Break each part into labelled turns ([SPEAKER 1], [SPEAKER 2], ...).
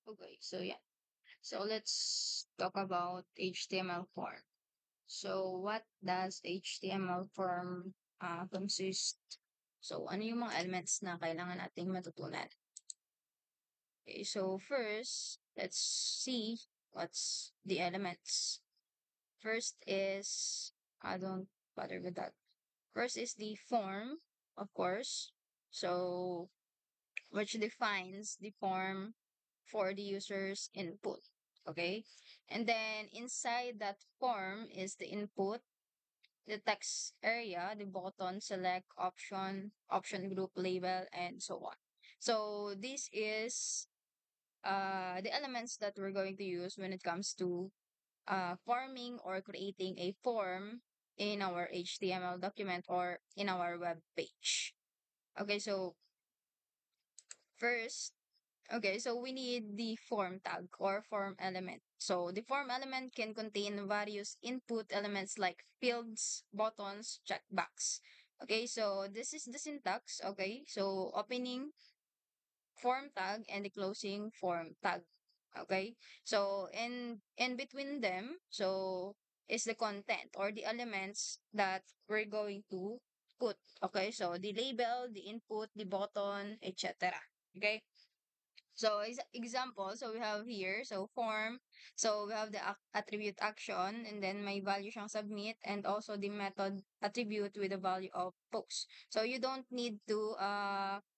[SPEAKER 1] Okay, so yeah. So let's talk about HTML form. So what does HTML form consist? So ano yung mga elements na kailangan nating matutunan? Okay, so first, let's see what's the elements. First is, I don't bother with that. First is the form, of course. So which defines the form for the user's input. Okay. And then inside that form is the input, the text area, the button, select, option group, label, and so on. So this is the elements that we're going to use when it comes to forming or creating a form in our HTML document or in our web page. Okay, so first, okay, so we need the form tag or form element. So the form element can contain various input elements like fields, buttons, checkbox. Okay, so this is the syntax. Okay, so opening form tag and the closing form tag. Okay, so in between them, so is the content or the elements that we're going to put. Okay, so the label, the input, the button, etc. Okay. So example, so we have here, so form, so we have the attribute action, and then may value siyang submit, and also the method attribute with the value of post. So you don't need to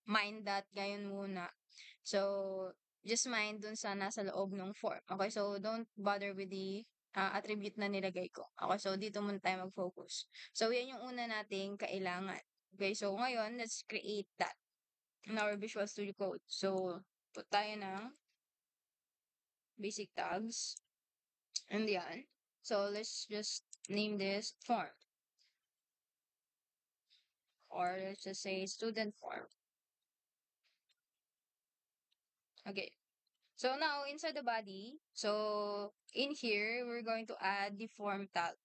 [SPEAKER 1] mind that gayon muna. So just mind dun sa nasa loob ng form. Okay, so don't bother with the attribute na nilagay ko. Okay, so dito muna tayo mag-focus. So yan yung una nating kailangan. Okay, so ngayon, let's create that in our Visual Studio Code. So, put tayo ng basic tags. And yan. So, let's just name this form. Or let's just say student form. Okay. So, now, inside the body, so, in here, we're going to add the form tag.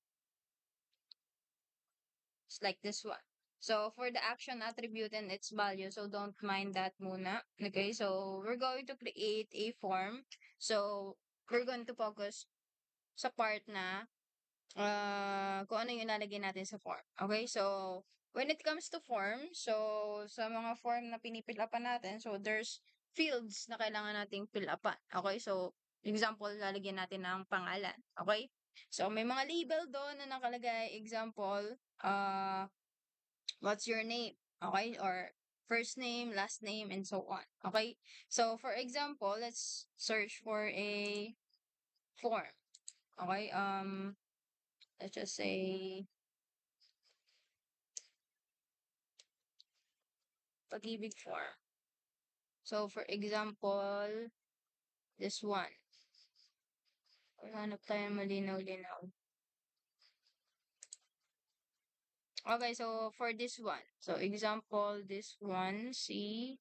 [SPEAKER 1] It's like this one. So, for the action attribute and its value, so don't mind that muna. Okay, so, we're going to create a form. So, we're going to focus sa part na kung ano yung ilalagay natin sa form. Okay? So, when it comes to form, so, sa mga form na pinipilapan natin, so, there's fields na kailangan nating fill upan. Okay? So, example, lalagyan natin ng pangalan. Okay? So, may mga label doon na nakalagay. Example, what's your name? Okay? Or first name, last name, and so on. Okay? So, for example, let's search for a form. Okay? Let's just say pag-ibig form. So, for example, this one. Hanap tayo malinaw-linaw. Okay, so for this one. So, example, this one, see.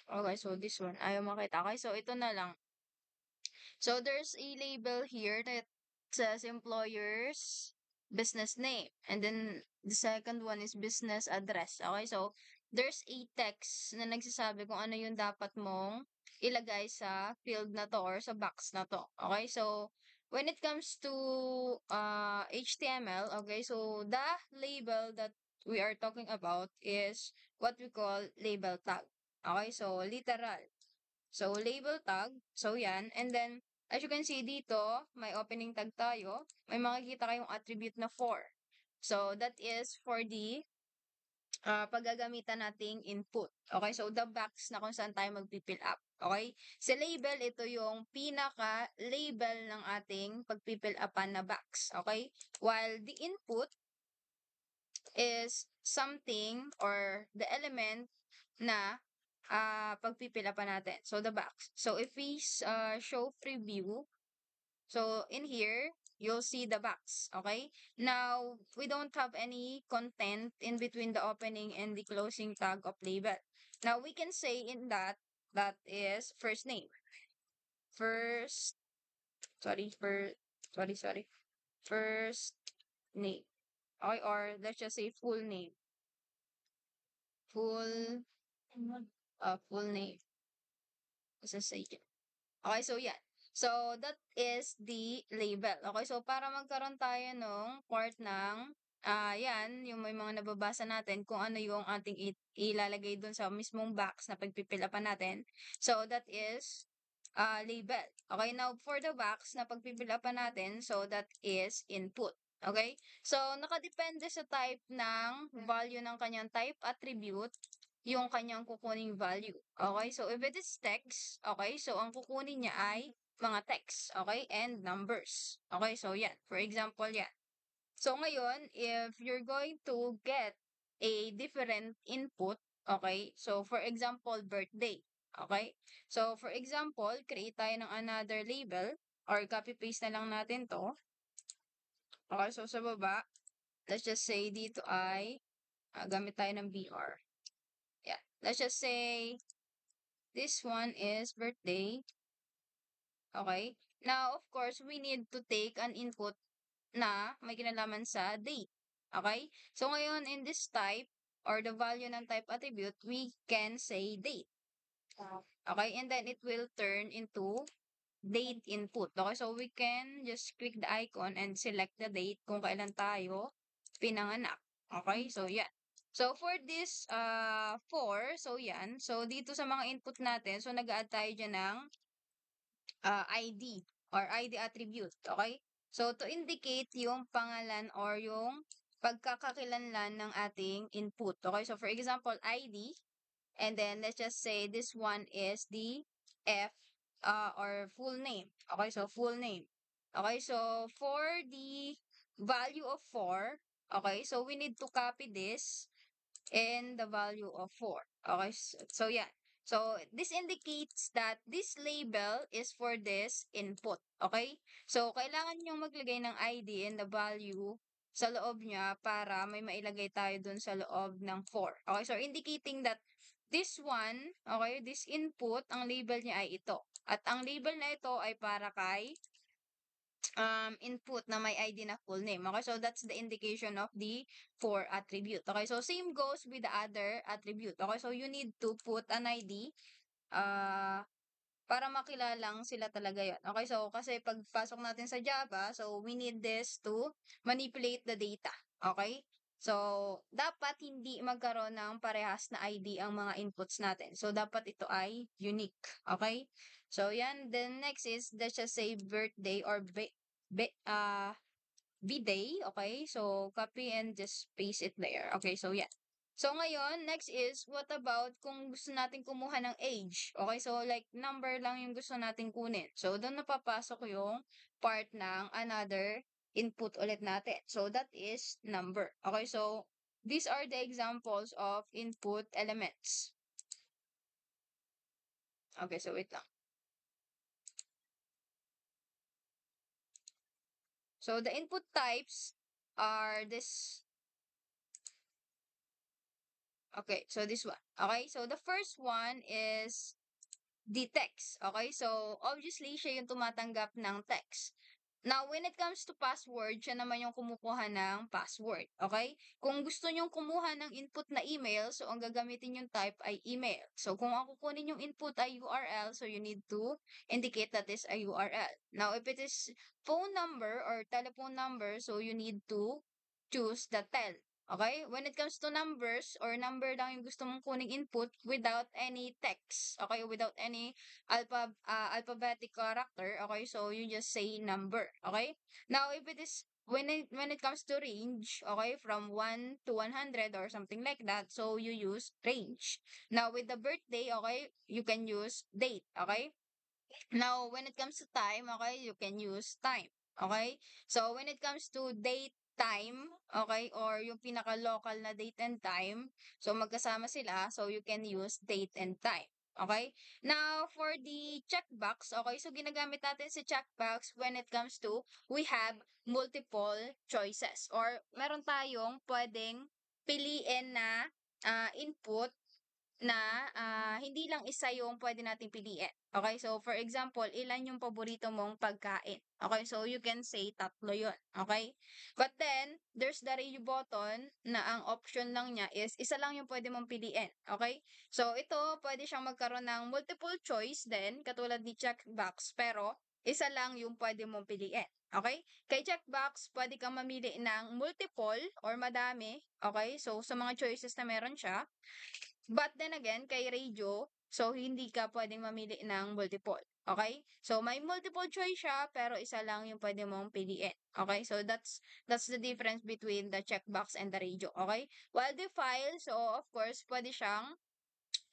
[SPEAKER 1] Okay, so this one. Ayaw makita. Okay, so ito na lang. So, there's a label here that says employer's business name. And then, the second one is business address. Okay, so, there's a text na nagsasabi kung ano yung dapat mong ilagay sa field na to or sa box na to. Okay, so, when it comes to HTML, okay, so, the label that we are talking about is what we call label tag. Okay, so, literal. So, label tag. So, yan. And then, as you can see dito, may opening tag tayo. May makikita kayong attribute na for. So, that is for the paggagamitan nating input. Okay? So, the box na kung saan tayo magpipill up. Okay? Sa label, ito yung pinaka-label ng ating pagpipill upan na box. Okay? While the input is something or the element na pagpipilapan natin. So, the box. So, if we show preview, so in here, you'll see the box. Okay? Now, we don't have any content in between the opening and the closing tag of label. Now, we can say in that is first name. First, sorry, sorry. First name. Okay, or let's just say full name. Full full name. Isa sa Okay, so yan. So, that is the label. Okay, so para magkaroon tayo nung part ng, yan, yung may mga nababasa natin kung ano yung ating ilalagay dun sa mismong box na pagpipilapan natin. So, that is label. Okay, now for the box na pagpipilapan natin, so that is input. Okay? So, nakadepende sa type ng value ng kanyang type attribute yung kanyang kukuning value. Okay? So, if it is text, okay? So, ang kukunin niya ay mga text. Okay? And numbers. Okay? So, yan. For example, yan. So, ngayon, if you're going to get a different input, okay? So, for example, birthday. Okay? So, for example, create tayo ng another label or copy-paste na lang natin to. Okay? So, sa baba, let's just say dito ay gamit tayo ng BR. Yeah. Let's just say this one is birthday. Okay? Now, of course, we need to take an input na may kinalaman sa date. Okay? So, ngayon, in this type, or the value ng type attribute, we can say date. Okay? And then, it will turn into date input. Okay? So, we can just click the icon and select the date kung kailan tayo pinanganak. Okay? So, yan. So, for this, so yan. So, dito sa mga input natin, so, nag-add tayo dyan ng ID or ID attribute. Okay? So, to indicate yung pangalan or yung pagkakakilanlan ng ating input. Okay? So, for example, ID. And then, let's just say this one is the F or full name. Okay? So, full name. Okay? So, for the value of 4, okay? So, we need to copy this and the value of 4. Okay, so yeah. So, this indicates that this label is for this input. Okay? So, kailangan nyo maglagay ng ID and the value sa loob niya para may mailagay tayo dun sa loob ng 4. Okay? So, indicating that this one, okay, this input, ang label niya ay ito. At ang label na ito ay para kay input na may ID na full name. Okay, so that's the indication of the for attribute. Okay, so same goes with the other attribute. Okay, so you need to put an ID para makilalang sila talaga yon. Okay, so kasi pagpasok natin sa Java, so we need this to manipulate the data. Okay? So, dapat hindi magkaroon ng parehas na ID ang mga inputs natin. So, dapat ito ay unique. Okay? So, yan. Then, next is, let's just say birthday or be, uh, B-day. Okay? So, copy and just paste it there. Okay? So, yan. So, ngayon, next is, what about kung gusto natin kumuha ng age? Okay, so like, number lang yung gusto natin kunin. So, doon napapasok yung part ng another input ulit natin. So, that is number. Okay, so, these are the examples of input elements. Okay, so wait lang. So, the input types are this. Okay, so this one. Okay, so the first one is the text. Okay, so obviously, siya yung tumatanggap ng text. Now, when it comes to password, siya naman yung kumukuha ng password. Okay? Kung gusto nyong kumuha ng input na email, so ang gagamitin yung type ay email. So, kung ang kukunin yung input ay URL, so you need to indicate that is a URL. Now, if it is phone number or telephone number, so you need to choose the tel. Okay? When it comes to numbers or number lang yung gusto mong kuning input without any text. Okay? Without any alphabetic character. Okay? So, you just say number. Okay? Now, if it is when it comes to range, okay, from 1 to 100 or something like that, so you use range. Now, with the birthday, okay, you can use date. Okay? Now, when it comes to time, okay, you can use time. Okay? So, when it comes to date, time, okay, or yung pinaka-local na date and time, so magkasama sila, so you can use date and time. Okay? Now, for the checkbox, okay, so ginagamit natin si checkbox when it comes to, we have multiple choices. Or, meron tayong pwedeng piliin na input na hindi lang isa yung pwede nating piliin. Okay, so for example, ilan yung paborito mong pagkain? Okay, so you can say tatlo yun. Okay? But then, there's the radio button na ang option lang niya is isa lang yung pwede mong piliin. Okay? So ito, pwede siyang magkaroon ng multiple choice din, katulad ni checkbox, pero isa lang yung pwede mong piliin. Okay? Kay checkbox, pwede kang mamili ng multiple or madami. Okay? So, sa mga choices na meron siya, but then again, kay radio, so hindi ka pwedeng mamili ng multiple. Okay? So may multiple choice siya pero isa lang yung pwede mong piliin. Okay? So that's the difference between the checkbox and the radio. Okay? While the file, so of course, pwede siyang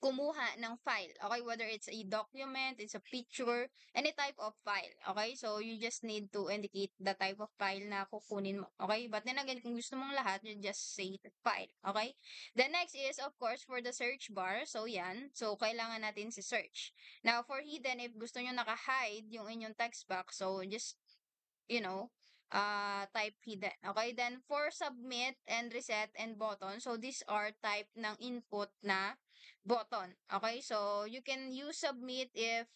[SPEAKER 1] kumuha ng file. Okay, whether it's a document, it's a picture, any type of file. Okay, so you just need to indicate the type of file na kukunin mo. Okay, but then again, kung gusto mong lahat, you just say file. Okay, the next is, of course, for the search bar. So, yan. So, kailangan natin si search. Now, for hidden, if gusto nyo naka-hide yung inyong text box, so just you know, type hidden. Okay, then for submit and reset and button, so these are type ng input na button. Okay, so you can use submit if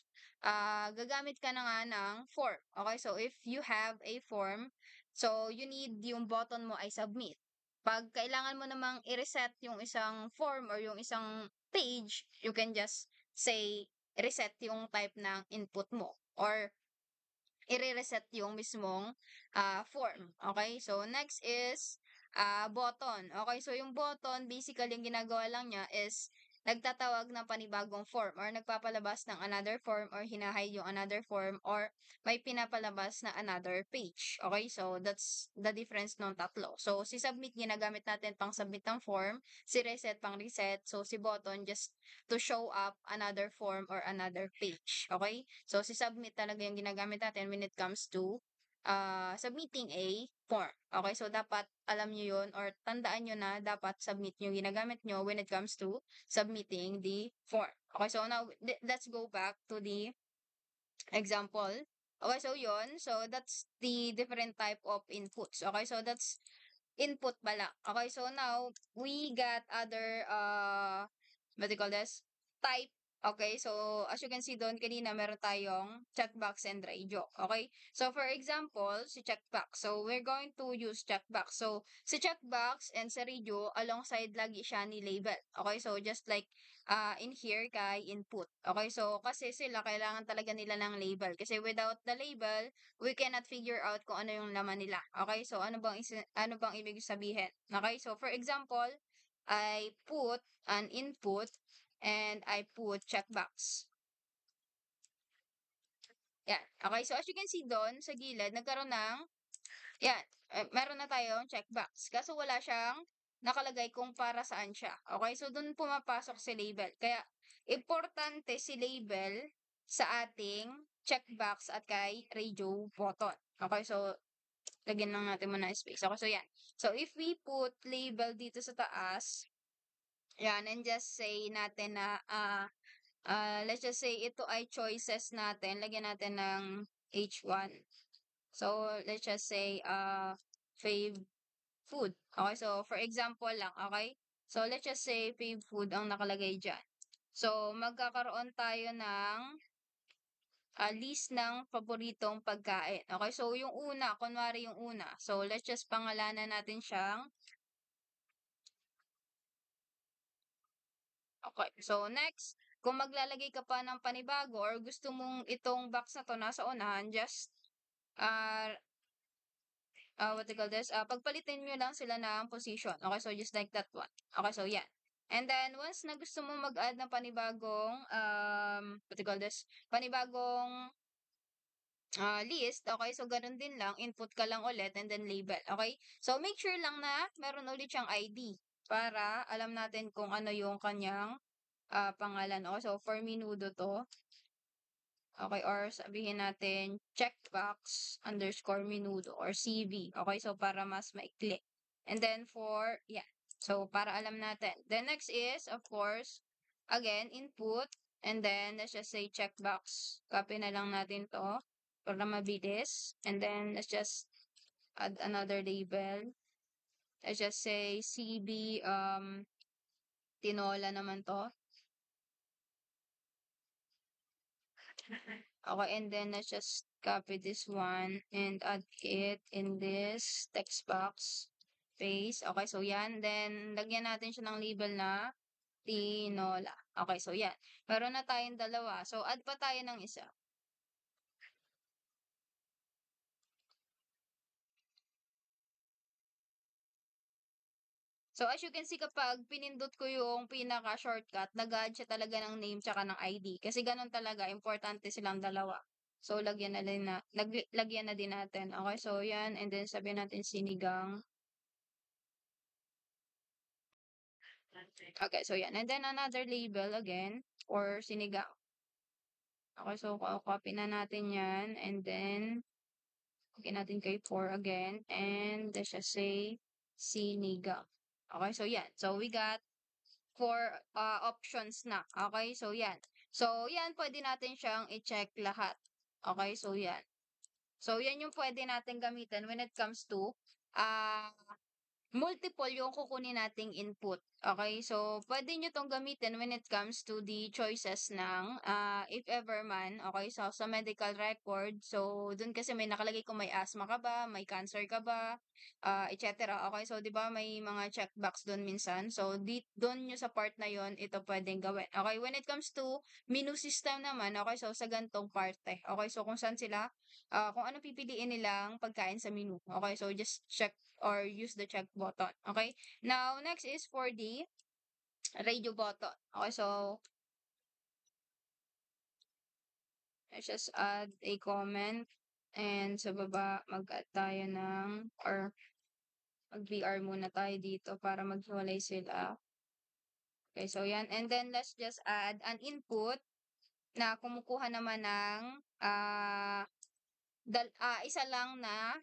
[SPEAKER 1] gagamit ka na nga ng form. Okay, so if you have a form, so you need yung button mo ay submit. Pag kailangan mo namang i-reset yung isang form or yung isang page, you can just say reset yung type ng input mo or i-reset yung mismong form. Okay? So, next is button. Okay? So, yung button, basically, yung ginagawa lang niya is nagtatawag ng panibagong form or nagpapalabas ng another form or hinahide yung another form or may pinapalabas na another page. Okay? So, that's the difference ng tatlo. So, si submit ginagamit natin pang submit ng form, si reset pang reset, so si button just to show up another form or another page. Okay? So, si submit talaga yung ginagamit natin when it comes to submitting a form. Okay? So, dapat alam nyo yun or tandaan nyo na dapat submit nyo ginagamit nyo when it comes to submitting the form. Okay? So, now, let's go back to the example. Okay? So, yun. So, that's the different type of inputs. Okay? So, that's input pala. Okay, so now we got other what do you call this? Type. Okay, so as you can see doon kanina meron tayong checkbox and radio. Okay? So for example, si checkbox. So we're going to use checkbox. So si checkbox and sa radio alongside lagi siya ni label. Okay? So just like in here kay input. Okay? So kasi sila kailangan talaga nila ng label kasi without the label we cannot figure out kung ano yung laman nila. Okay? So, ano bang ibig sabihin? Okay? So, for example, I put an input and I put checkbox. Yan. Okay? So, as you can see doon, sa gilid, nagkaroon ng, yan, meron na tayong checkbox. Kaso wala siyang nakalagay kung para saan siya. Okay? So, doon pumapasok si label. Kaya, importante si label sa ating checkbox at kay radio button. Okay? So, lagyan lang natin muna ng space. Okay, so yan. So, if we put label dito sa taas, yan, and just say natin na, let's just say ito ay choices natin. Lagyan natin ng H1. So, let's just say, fave food. Okay, so, for example lang, okay? So, let's just say fave food ang nakalagay dyan. So, magkakaroon tayo ng list ng paboritong pagkain. Okay, so yung una, kunwari yung una. So, let's just pangalanan natin siyang, okay. So, next, kung maglalagay ka pa ng panibago or gusto mong itong box na to nasa unahan, just, uh, what do you call this? Pagpalitin nyo lang sila ng position. Okay, so just like that one. Okay, so yan. And then, once na gusto mo mag-add ng panibagong, what do you call this? Panibagong list. Okay, so ganun din lang. Input ka lang ulit and then label. Okay? So, make sure lang na meron ulit siyang ID para alam natin kung ano yung kanyang pangalan. Okay, so for Menudo to. Okay, or sabihin natin checkbox underscore Menudo or CV. Okay, so para mas maikli. And then for, yeah. So, para alam natin. Then next is, of course, again, input. And then, let's just say checkbox. Copy na lang natin to para mabilis. And then, let's just add another label. Let's just say CB, tinola naman to. Okay, and then let's just copy this one and add it in this text box. Paste. Okay, so yan. Then, lagyan natin siya ng label na tinola. Okay, so yan. Meron na tayong dalawa. So, add pa tayo ng isa. So, as you can see, kapag pinindot ko yung pinaka-shortcut, nag-add siya talaga ng name tsaka ng ID. Kasi ganun talaga, importante silang dalawa. So, lagyan na din natin. Okay, so yan. And then, sabihin natin sinigang. Okay, so yan. And then, another label again for sinigang. Okay, so copy na natin yan. And then, okay natin kay 4 again. And let's just say sinigang. Okay, so yan. So, we got four options na. Okay, so yan. So, yan, pwede natin siyang i-check lahat. Okay, so yan. So, yan yung pwede natin gamitin when it comes to uh, multiple yung kukunin nating input. Okay, so pwede nyo tong gamitin when it comes to the choices ng if ever man, okay, so sa medical record, so dun kasi may nakalagay kung may asthma ka ba, may cancer ka ba, etc. Okay, so di ba may mga checkbox dun minsan, so dun nyo sa part na yon ito pwedeng gawin. Okay, when it comes to menu system naman, okay, so sa gantong parte, okay, so kung saan sila, kung ano pipiliin nilang pagkain sa menu. Okay, so just check or use the check button. Okay? Now, next is for the radio button. Okay, so let's just add a comment and sa baba mag-add tayo ng or mag-BR muna tayo dito para maghiwalay sila. Okay, so yan. And then let's just add an input na kumukuha naman ng isa lang na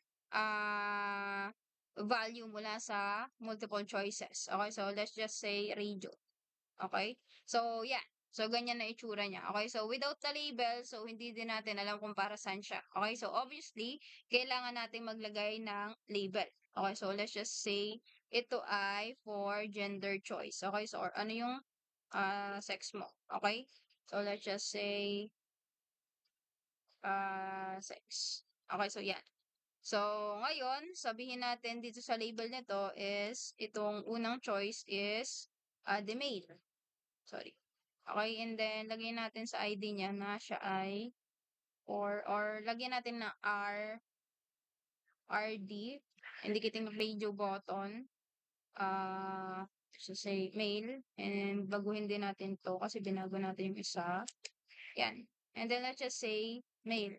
[SPEAKER 1] value mula sa multiple choices. Okay, so let's just say radio. Okay? So, yeah. So, ganyan na itsura niya. Okay? So, without the label, so hindi din natin alam kung para saan siya. Okay? So, obviously, kailangan natin maglagay ng label. Okay? So, let's just say, ito ay for gender choice. Okay? So, or ano yung sex mo. Okay? So, let's just say, sex. Okay? So, yan. So, ngayon, sabihin natin dito sa label nito is, itong unang choice is the male. Sorry. Okay, and then lagyan natin sa ID niya na siya ay or lagyan natin na RD, indicating radio button, so say male, and baguhin din natin to kasi binago natin yung isa. Yan. And then let's just say male.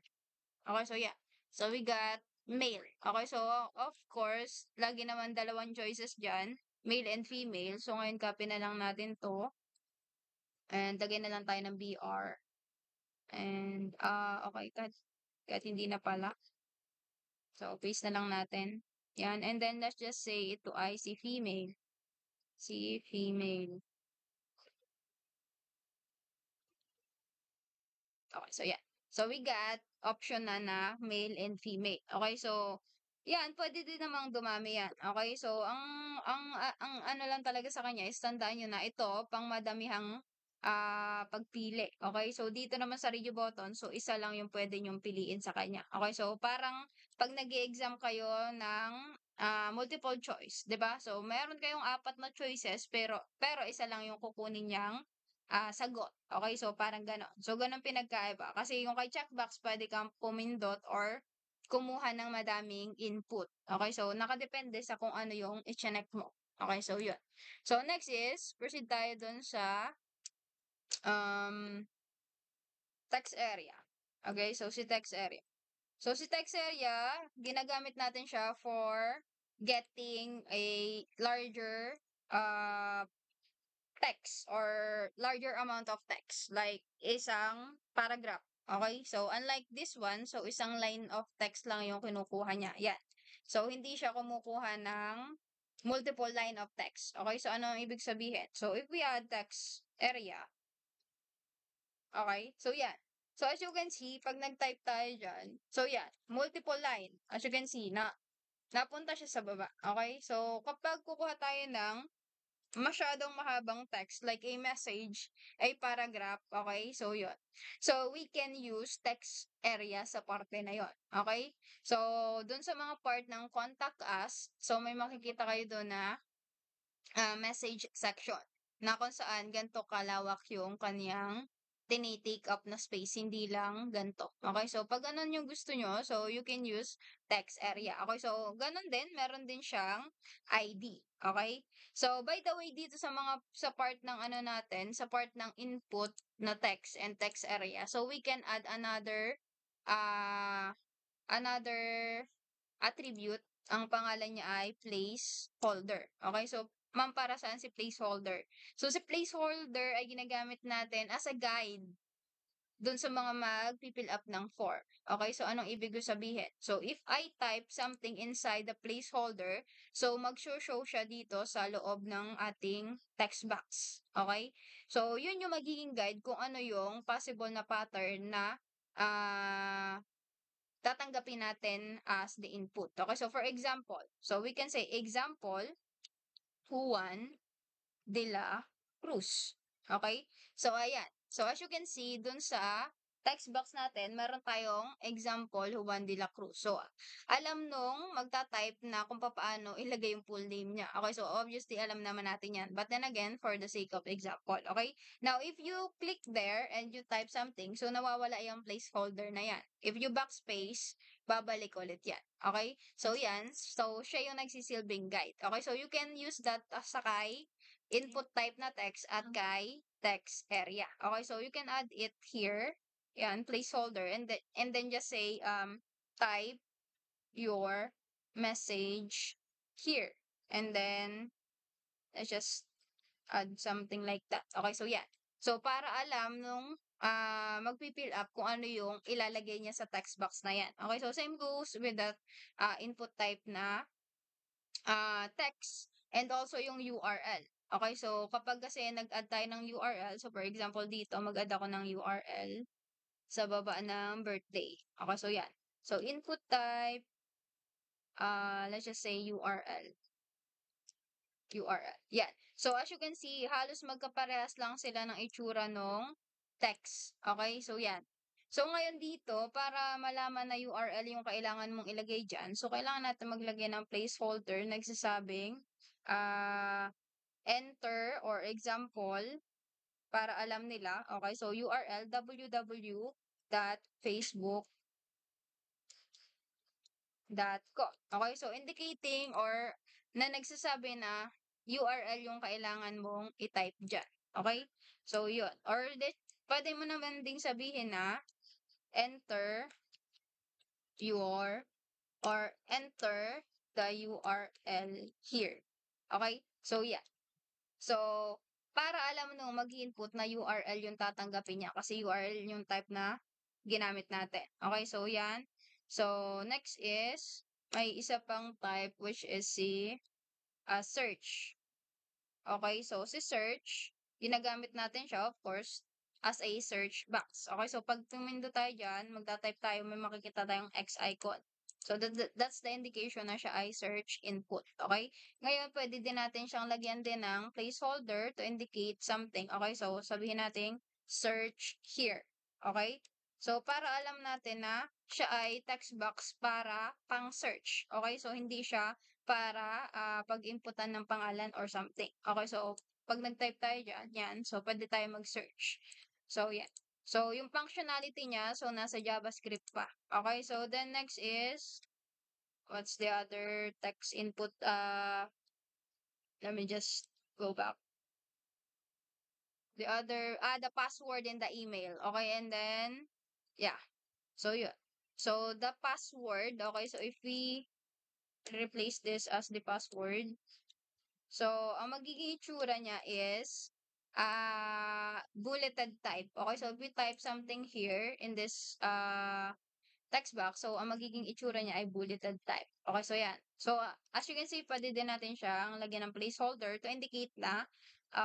[SPEAKER 1] Okay, so yeah. So we got male. Okay, so of course, lagi naman dalawang choices dyan, male and female. So ngayon copy na lang natin to. And lagyan na lang tayo ng BR. And, okay, kahit hindi na pala. So, paste na lang natin. Yan. And then, let's just say ito ay si female. Si female. Okay, so yan. So, we got option na male and female. Okay, so, yan, pwede din namang dumami yan. Okay, so, ang ano lang talaga sa kanya is tandaan nyo na ito, pang madamihang pagpili. Okay, so, dito naman sa radio button, so, isa lang yung pwede nyong piliin sa kanya. Okay, so, parang pag nag exam kayo ng multiple choice, 'di ba? So, meron kayong apat na choices pero isa lang yung kukunin niyang sagot. Okay, so parang gano'n. So, gano'n pinagkaiba. Kasi yung kay checkbox, pwede kang pumindot or kumuha ng madaming input. Okay, so nakadepende sa kung ano yung i-check mo. Okay, so yun. So, next is, proceed tayo dun sa um, text area. Okay, so si text area. So, si text area, ginagamit natin siya for getting a larger uh, text or larger amount of text, like isang paragraph. Okay? So, unlike this one, so isang line of text lang yung kinukuha niya. Yan. So, hindi siya kumukuha ng multiple line of text. Okay? So, ano ang ibig sabihin? So, if we add text area, okay? So, yan. So, as you can see, pag nag-type tayo dyan, so yan, multiple line. As you can see, napunta siya sa baba. Okay? So, kapag kukuha tayo ng masyadong mahabang text like a message, a paragraph, okay? So, yun. So, we can use text area sa parte na yun, okay? So, dun sa mga part ng contact us, so may makikita kayo doon na message section na kung saan ganito kalawak yung kaniyang tinitake up na space, hindi lang ganito. Okay, so pag ganun yung gusto nyo, so you can use text area. Okay, so ganun din, meron din siyang ID. Okay, so by the way, dito sa sa part ng ano natin, sa part ng input na text and text area, so we can add uh, another attribute, ang pangalan niya ay placeholder. Okay, so ma'am, para saan si placeholder? So si placeholder ay ginagamit natin as a guide dun sa mga magpi-fill up ng form. Okay, so anong ibig ko sabihin? So if I type something inside the placeholder, so mag-show siya dito sa loob ng ating text box. Okay? So yun yung magiging guide kung ano yung possible na pattern na ah tatanggapin natin as the input. Okay, so for example, so we can say example, Juan de la Cruz. Okay? So, ayan. So, as you can see, dun sa text box natin, meron tayong example, Juan de la Cruz. So, alam nung magta-type na kung paano ilagay yung full name niya. Okay? So, obviously, alam naman natin yan. But then again, for the sake of example. Okay? Now, if you click there and you type something, so nawawala yung placeholder na yan. If you backspace, babalik ulit yan. Okay? So, yan. So, siya yung nagsisilbing guide. Okay? So, you can use that sakay input type na text at kay text area. Okay, so you can add it here. Yan, placeholder. And then just say, type your message here. And then, let's just add something like that. Okay, so yan. So, para alam nung magpipill up kung ano yung ilalagay niya sa text box na yan. Okay, so same goes with that input type na text and also yung URL. Okay, so kapag kasi nag-add tayo ng URL, so for example dito, mag-add ako ng URL sa baba ng birthday. Okay, so yan. So input type, let's just say URL. URL. Yan. So as you can see, halos magkaparehas lang sila ng itsura nung text. Okay, so yan. So ngayon dito, para malaman na URL yung kailangan mong ilagay dyan, so kailangan natin maglagay ng placeholder nagsasabing enter or example para alam nila. Okay, so URL www.facebook.com. Okay, so indicating or na nagsasabi na URL yung kailangan mong i-type dyan. Okay? So, yun. Or, pwede mo naman ding sabihin na enter your or enter the URL here. Okay? So, yeah. So, para alam nung mag-input na URL yung tatanggapin niya kasi URL yung type na ginamit natin. Okay, so yan. So, next is, may isa pang type which is si search. Okay, so si search, ginagamit natin siya, of course, as a search box. Okay, so pag tumindo tayo dyan, magta-type tayo, may makikita tayong X icon. So, that's the indication na siya ay search input. Okay? Ngayon, pwede din natin siyang lagyan din ng placeholder to indicate something. Okay? So, sabihin natin search here. Okay? So, para alam natin na siya ay text box para pang search. Okay? So, hindi siya para pag-inputan ng pangalan or something. Okay? So, pag nag-type tayo dyan, yan. So, pwede tayo mag-search. So, yan. So, yung functionality niya, so, nasa JavaScript pa. Okay, so, then next is, what's the other text input? Let me just go back. The other, the password in the email. Okay, and then, yeah. So, yun. So, the password, okay, so if we replace this as the password, so, ang magiging itsura niya is, bulleted type. Okay, so if we type something here in this, text box. So, ang magiging itsura niya ay bulleted type. Okay, so yan. So, as you can see, pwede din natin siyang lagyan ng placeholder to indicate na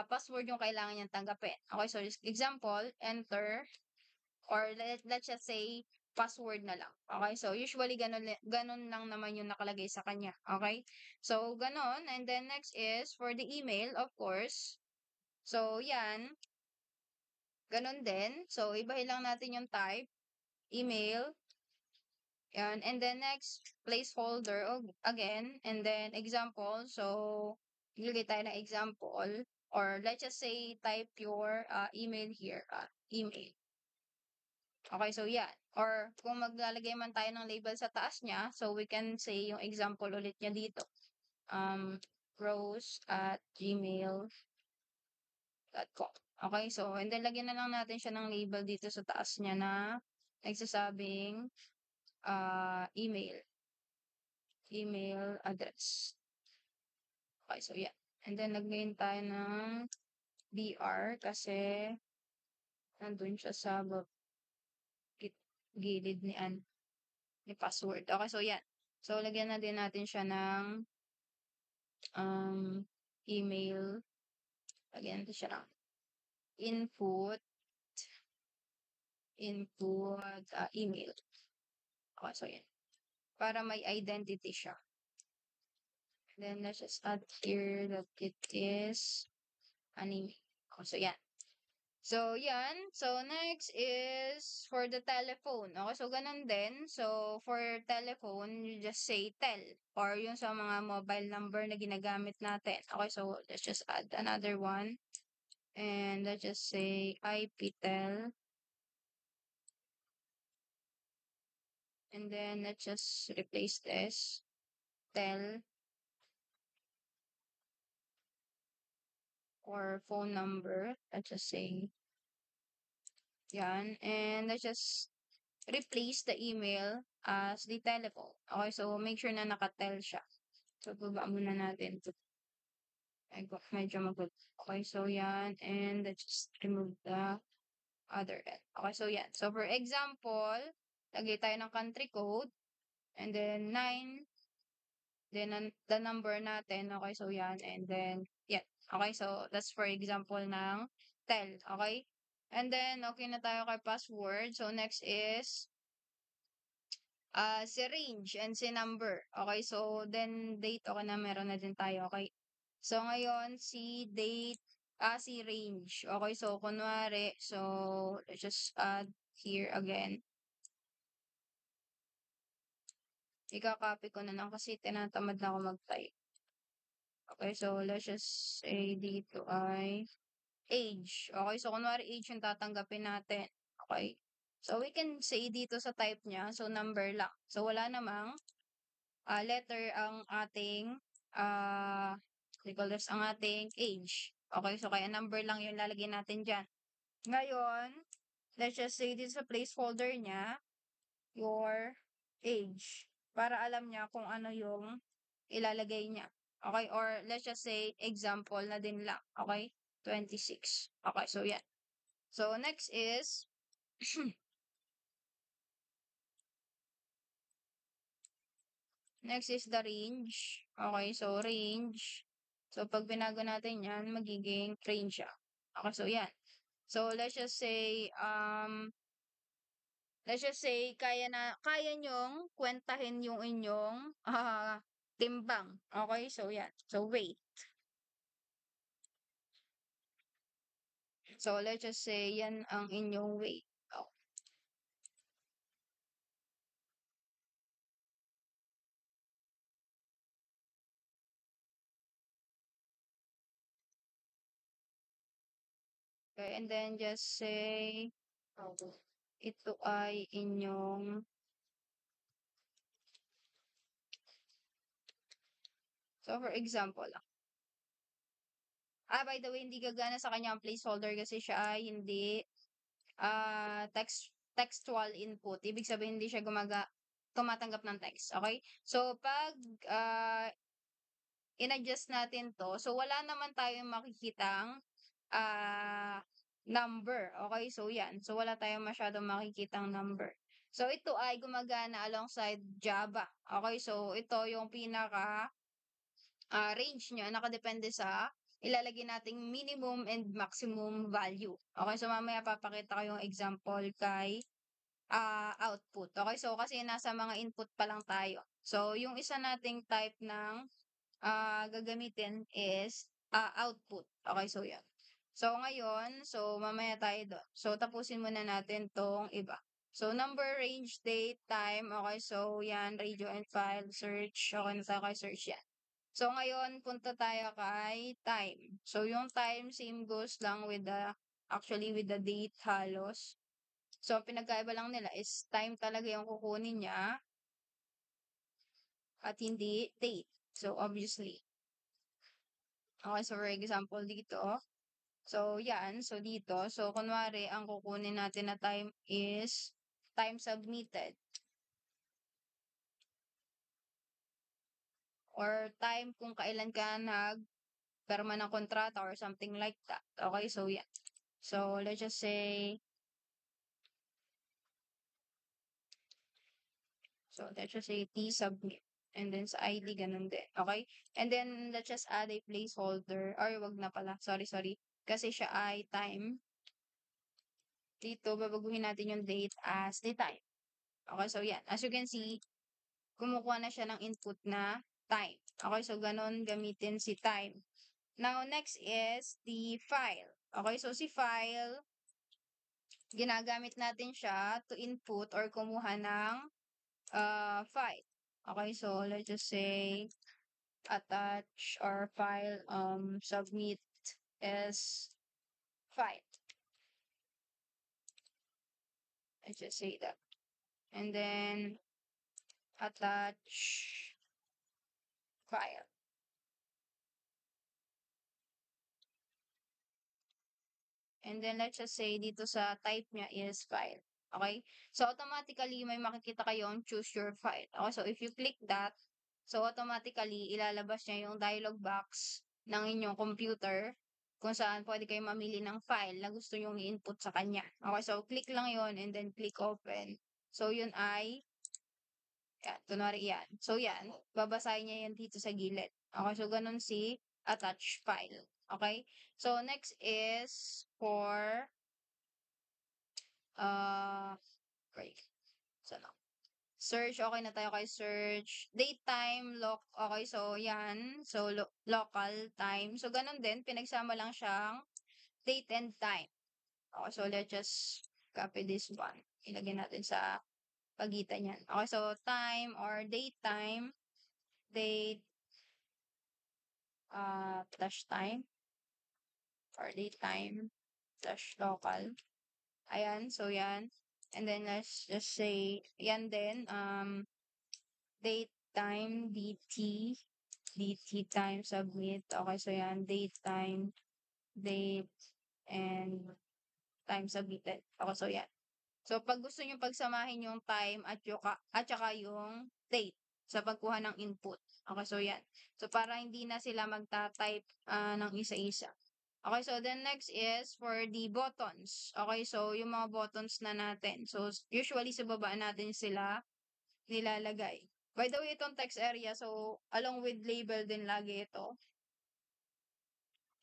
[SPEAKER 1] password yung kailangan niyang tanggapin. Okay, so example, enter, or let's just say password na lang. Okay? So, usually ganun lang naman yung nakalagay sa kanya. Okay? So, ganun. And then next is for the email, of course. So, yan. Ganun din. So, ibahin lang natin yung type. Email. Yan. And then next, placeholder again. And then example. So, ilagay tayo ng example. Or let's just say type your email here. Email. Okay, so yan. Or kung maglalagay man tayo ng label sa taas niya, so we can say yung example ulit niya dito. Rose@gmail.com. Okay, so and then lagyan na lang natin siya ng label dito sa taas niya na nagsasabing email address. Okay, so yan. And then lagyan tayo ng BR kasi nandun siya sa gilid ni password. Okay, so yan. So lagyan na din natin siya ng email. Lagyan natin siya ng input email. Okay, so yan. Para may identity siya. Then let's just add here that it is an email. Okay, so yan. So, yan. So, next is for the telephone. Okay, so ganun din. So, for telephone, you just say tel or yung sa mga mobile number na ginagamit natin. Okay, so let's just add another one. And let's just say IPTEL. And then let's just replace this. Tel or phone number. Let's just say yan. And let's just replace the email as the telephone. Okay, so make sure na nakatel siya. So, baba muna natin. Medyo magod. Okay, so yan. And let's just remove the other end. Okay, so yan. So, for example, lagay tayo ng country code. And then 9. Then, the number natin. Okay, so yan. And then, yan. Okay, so that's for example ng tel. Okay? And then, okay na tayo kay password. So, next is si range and si number. Okay, so then date, okay na, meron na din tayo. Okay. So, ngayon, si date, si range. Okay, so kunwari, so let's just add here again. Ika-copy ko na lang kasi tinatamad na ako mag-type. Okay, so let's just say dito ay age. Okay, so kunwari age yung tatanggapin natin. Okay. So, we can say dito sa type niya, so number lang. So, wala namang letter ang ating ang ating age. Okay, so kaya number lang yung lalagay natin dyan. Ngayon, let's just say dito sa placeholder niya, your age. Para alam niya kung ano yung ilalagay niya. Okay, or let's just say example na din lang. Okay, 26. Okay, so yan. So, next is next is the range. Okay, so range. So, pag binago natin yan, magiging range siya. Okay, so yan. So, let's just say, kaya nyong kwentahin yung inyong timbang. Okay, so yan. So, weight. So, let's just say, yan ang inyong weight. Okay, and then just say, ito ay inyong, so for example, by the way, hindi gagana sa kanya ang placeholder kasi siya ay hindi textual input. Ibig sabihin, hindi siya tumatanggap ng text. Okay? So, pag in-adjust natin to, so wala naman tayong makikitang number. Okay? So, yan. So, wala tayong masyadong makikitang number. So, ito ay gumagana alongside Java. Okay? So, ito yung pinaka range niya. Nakadepende sa ilalagay nating minimum and maximum value. Okay? So, mamaya papakita ko yung example kay output. Okay, so kasi nasa mga input pa lang tayo. So, yung isa nating type ng gagamitin is output. Okay, so yan. So, ngayon, so mamaya tayo doon. So, tapusin muna natin tong iba. So, number, range, date, time. Okay, so yan, radio and file, search. Okay na tayo kay search yan. So, ngayon, punta tayo kay time. So, yung time, same goes lang with actually with the date halos. So, pinagkaiba lang nila is time talaga yung kukunin niya at hindi date. So, obviously. Okay, so for example dito. So, yan. So, dito. So, kunwari, ang kukunin natin na time is time submitted or time kung kailan ka nagperma ng kontrata or something like that. Okay, so yan. So, let's just say, T submit. And then sa ID, ganun din. Okay? And then, let's just add a placeholder. Or, wag na pala. Sorry. Kasi siya ay time. Dito, babaguhin natin yung date as the time. Okay, so yan. As you can see, kumukuha na siya ng input na time. Okay, so ganun gamitin si time. Now, next is the file. Okay, so si file, ginagamit natin siya to input or kumuha ng file. Okay, so let's just say attach or file submit as file. Let's just say that. And then attach file. And then let's just say dito sa type niya is file. Okay? So automatically may makikita kayong choose your file. Okay? So if you click that, so automatically ilalabas niya yung dialog box ng inyong computer kung saan pwede kayo mamili ng file na gusto nyong i-input sa kanya. Okay? So click lang yon and then click open. So yun ay yan, kunwari yan. So yan, babasahin niya yan dito sa gilid. Okay, so ganun si attach file. Okay? So next is for okay. So no. Search, okay na tayo kay search. Date, time, okay, so yan. So local, time. So ganun din, pinagsama lang siyang date and time. Okay, so let's just copy this one. Ilagay natin sa pagitan yan. Okay, so time or date time, date, dash time, or date time, dash local. Ayan, so yan. And then let's just say, yan din, date time, DT time submit. Okay, so yan, date time, date, and time submitted. Okay, so yan. So, pag gusto nyo pagsamahin yung time at saka yung date sa pagkuha ng input. Okay, so yan. So, para hindi na sila magta-type ng isa-isa. Okay, so then next is for the buttons. Okay, so yung mga buttons na natin. So, usually sa baba natin sila nilalagay. By the way, itong text area, so along with label din lagi ito.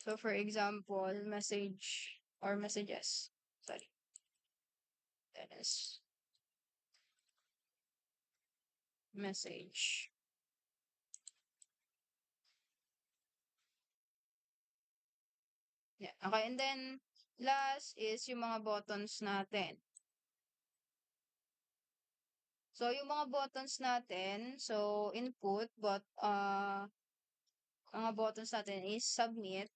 [SPEAKER 1] So, for example, message or messages. Sorry. That is message. Yeah. Okay, and then last is yung mga buttons natin. So, yung mga buttons natin, so input, mga buttons natin is submit.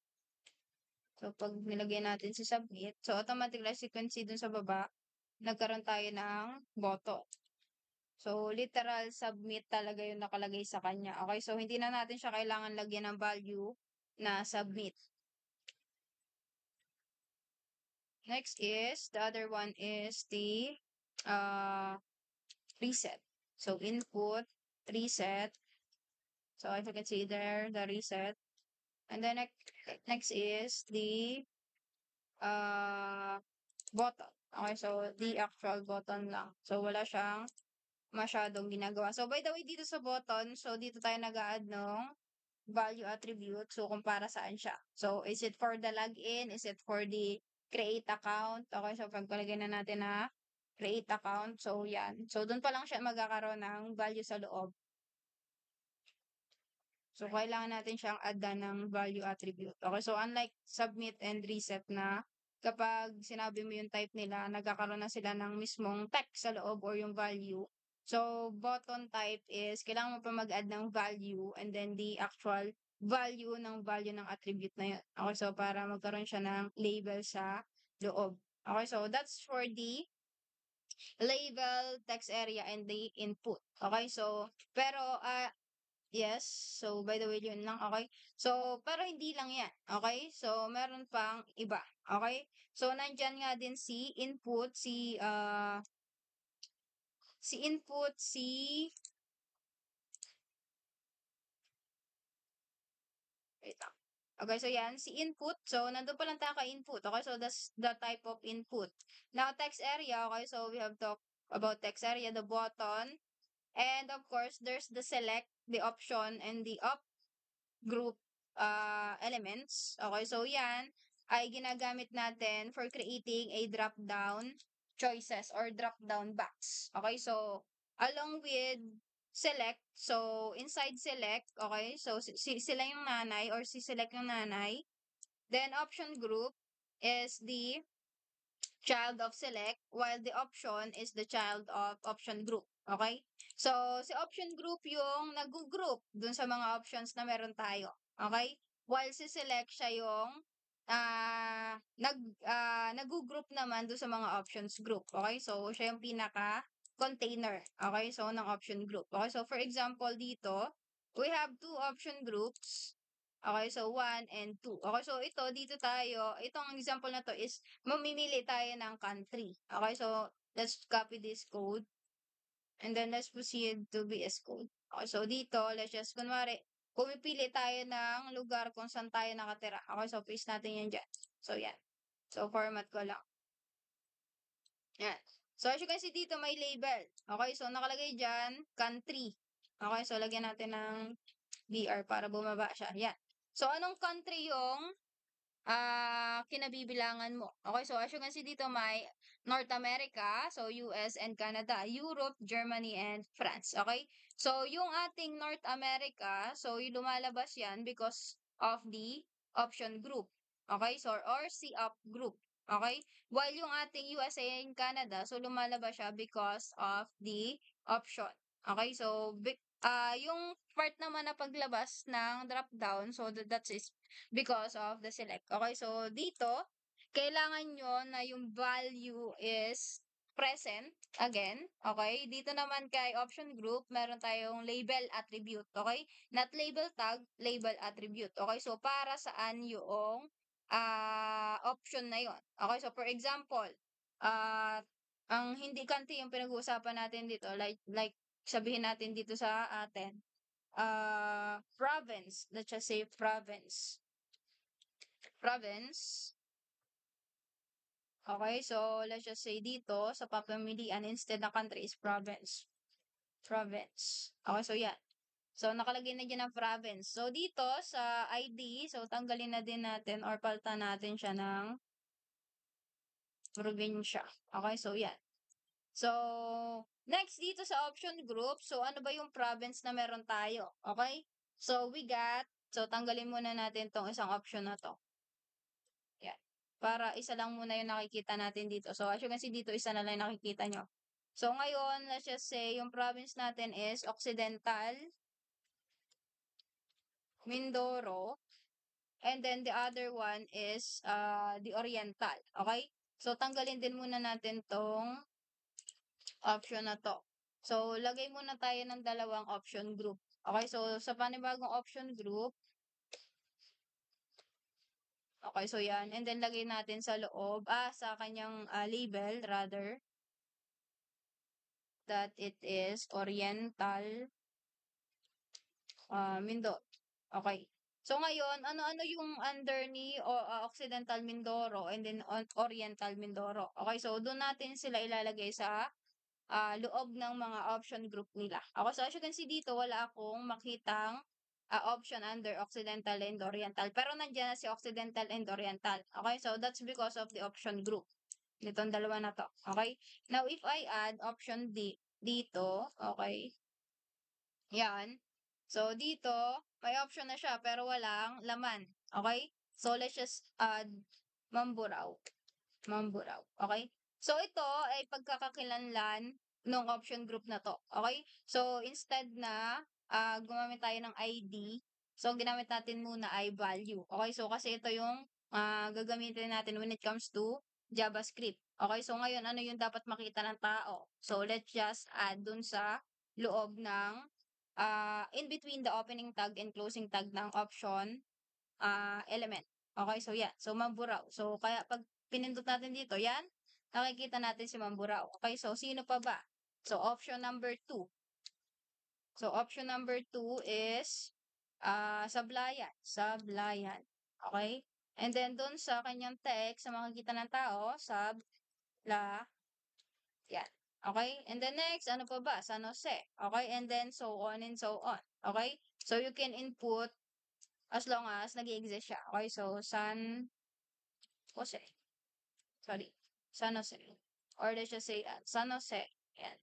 [SPEAKER 1] So, pag nilagay natin si submit, so automatic like sequence dun sa baba, nagkaroon tayo ng button. So, literal submit talaga yung nakalagay sa kanya. Okay, so hindi na natin siya kailangan lagyan ng value na submit. Next is, the other one is the reset. So, input, reset. So, if you can see there, the reset. And then next is the button. Okay, so the actual button lang. So, wala siyang masyadong ginagawa. So, by the way, dito sa button, so dito tayo nag-add ng value attribute. So, kung para saan siya. So, is it for the login? Is it for the create account? Okay, so pagpalagay na natin na create account. So, yan. So, dun pa lang siya magkakaroon ng value sa loob. So, kailangan natin siyang addan ng value attribute. Okay, so unlike submit and reset na kapag sinabi mo yung type nila, nagkakaroon na sila ng mismong text sa loob or yung value. So, button type is, kailangan mo pa mag-add ng value and then the actual value ng attribute na yun. Okay, so para magkaroon siya ng label sa loob. Okay, so that's for the label, text area, and the input. Okay, so, pero, yes. So, by the way, yun lang. Okay. So, pero hindi lang yan. Okay. So, meron pang iba. Okay. So, nandyan nga din si input, si input, wait lang. Okay, so yan, si input. So, nandun pa lang tayo kay input. Okay, so that's the type of input. Now, text area. Okay, so we have talked about text area, the button. And of course, there's the select, the option, and the up group elements. Okay, so yan ay ginagamit natin for creating a drop-down choices or drop-down box. Okay, so along with select, so inside select, okay, so sila yung nanay or si select yung nanay. Then option group is the child of select, while the option is the child of option group. Okay? So, si option group yung nag-group dun sa mga options na meron tayo. Okay? While si select siya yung nag-group naman dun sa mga options group. Okay? So, siya yung pinaka-container. Okay? So, ng option group. Okay? So, for example, dito, we have two option groups. Okay, so 1 and 2. Okay, so ito, dito tayo, itong example na to is mamimili tayo ng country. Okay, so let's copy this code and then let's proceed to VS Code. Okay, so dito, let's just, kunwari, pumipili tayo ng lugar kung saan tayo nakatira. Okay, so paste natin yan dyan. So, yan. So, format ko lang. Yan. So, as you can see dito, may label. Okay, so nakalagay dyan, country. Okay, so lagyan natin ng BR para bumaba siya. Yan. So, anong country yung kinabibilangan mo? Okay, so as you can see dito, may North America, so US and Canada, Europe, Germany, and France. Okay? So, yung ating North America, so yung lumalabas yan because of the option group. Okay? So, or si up group. Okay? While yung ating USA and Canada, so lumalabas siya because of the option. Okay? So, yung part naman na paglabas ng drop down, so that is because of the select. Okay, so dito, kailangan nyo na yung value is present again. Okay, dito naman kay option group, meron tayong label attribute. Okay, not label tag, label attribute. Okay, so para saan yung option na yon. Okay, so for example, ang hindi country yung pinag-uusapan natin dito, like sabihin natin dito sa atin, province. Let's just say province. Province. Okay, so let's just say dito sa papamilian instead na country is province. Province. Okay, so yan. So nakalagay na dyan ang province. So dito sa ID, so tanggalin na din natin or palitan natin siya ng probinsya. Okay, so yan. So, next dito sa option group, so ano ba yung province na meron tayo? Okay? So, so tanggalin muna natin tong isang option na to. Yan. Para isa lang muna yung nakikita natin dito. So, as you can see dito, isa na lang yung nakikita nyo. So, ngayon, let's just say, yung province natin is Occidental, Mindoro, and then the other one is the Oriental. Okay? So, tanggalin din muna natin tong option na to. So, lagay muna tayo ng dalawang option group. Okay? So, sa panibagong option group, okay, so yan. And then, lagay natin sa loob, sa kanyang label, rather, that it is Oriental Mindoro. Okay. So ngayon, ano-ano yung under ni Occidental Mindoro and then Oriental Mindoro. Okay, so doon natin sila ilalagay sa loob ng mga option group nila. Okay, so as you can see dito, wala akong makitang option under Occidental and Oriental. Pero nandiyan na si Occidental and Oriental. Okay, so that's because of the option group. Itong dalawa na to. Okay? Now, if I add option D dito, okay? Yan. So, dito, may option na siya pero walang laman. Okay? So, let's just add Mamburao. Mamburao. Okay? So, ito ay pagkakakilanlan ng option group na to. Okay? So, instead na gumamit tayo ng ID, so, ginamit natin muna ay value. Okay? So, kasi ito yung gagamitin natin when it comes to JavaScript. Okay? So, ngayon, ano yung dapat makita ng tao? So, let's just add dun sa loob ng in between the opening tag and closing tag ng option element. Okay, so yan. So, Mamburao. So, kaya pag pinindot natin dito, yan, nakikita natin si Mamburao. Okay, so sino pa ba? So, option number 2. So, option number 2 is Sablayan. Sablayan. Okay? And then, dun sa kanyang text, sa makikita ng tao, Sabla, yan. Okay? And then next, ano pa ba? San Jose. Okay? And then, so on and so on. Okay? So, you can input as long as nag-exist siya. Okay? So, San Jose. Sorry. San Jose. Or let's just say San Jose. Yan.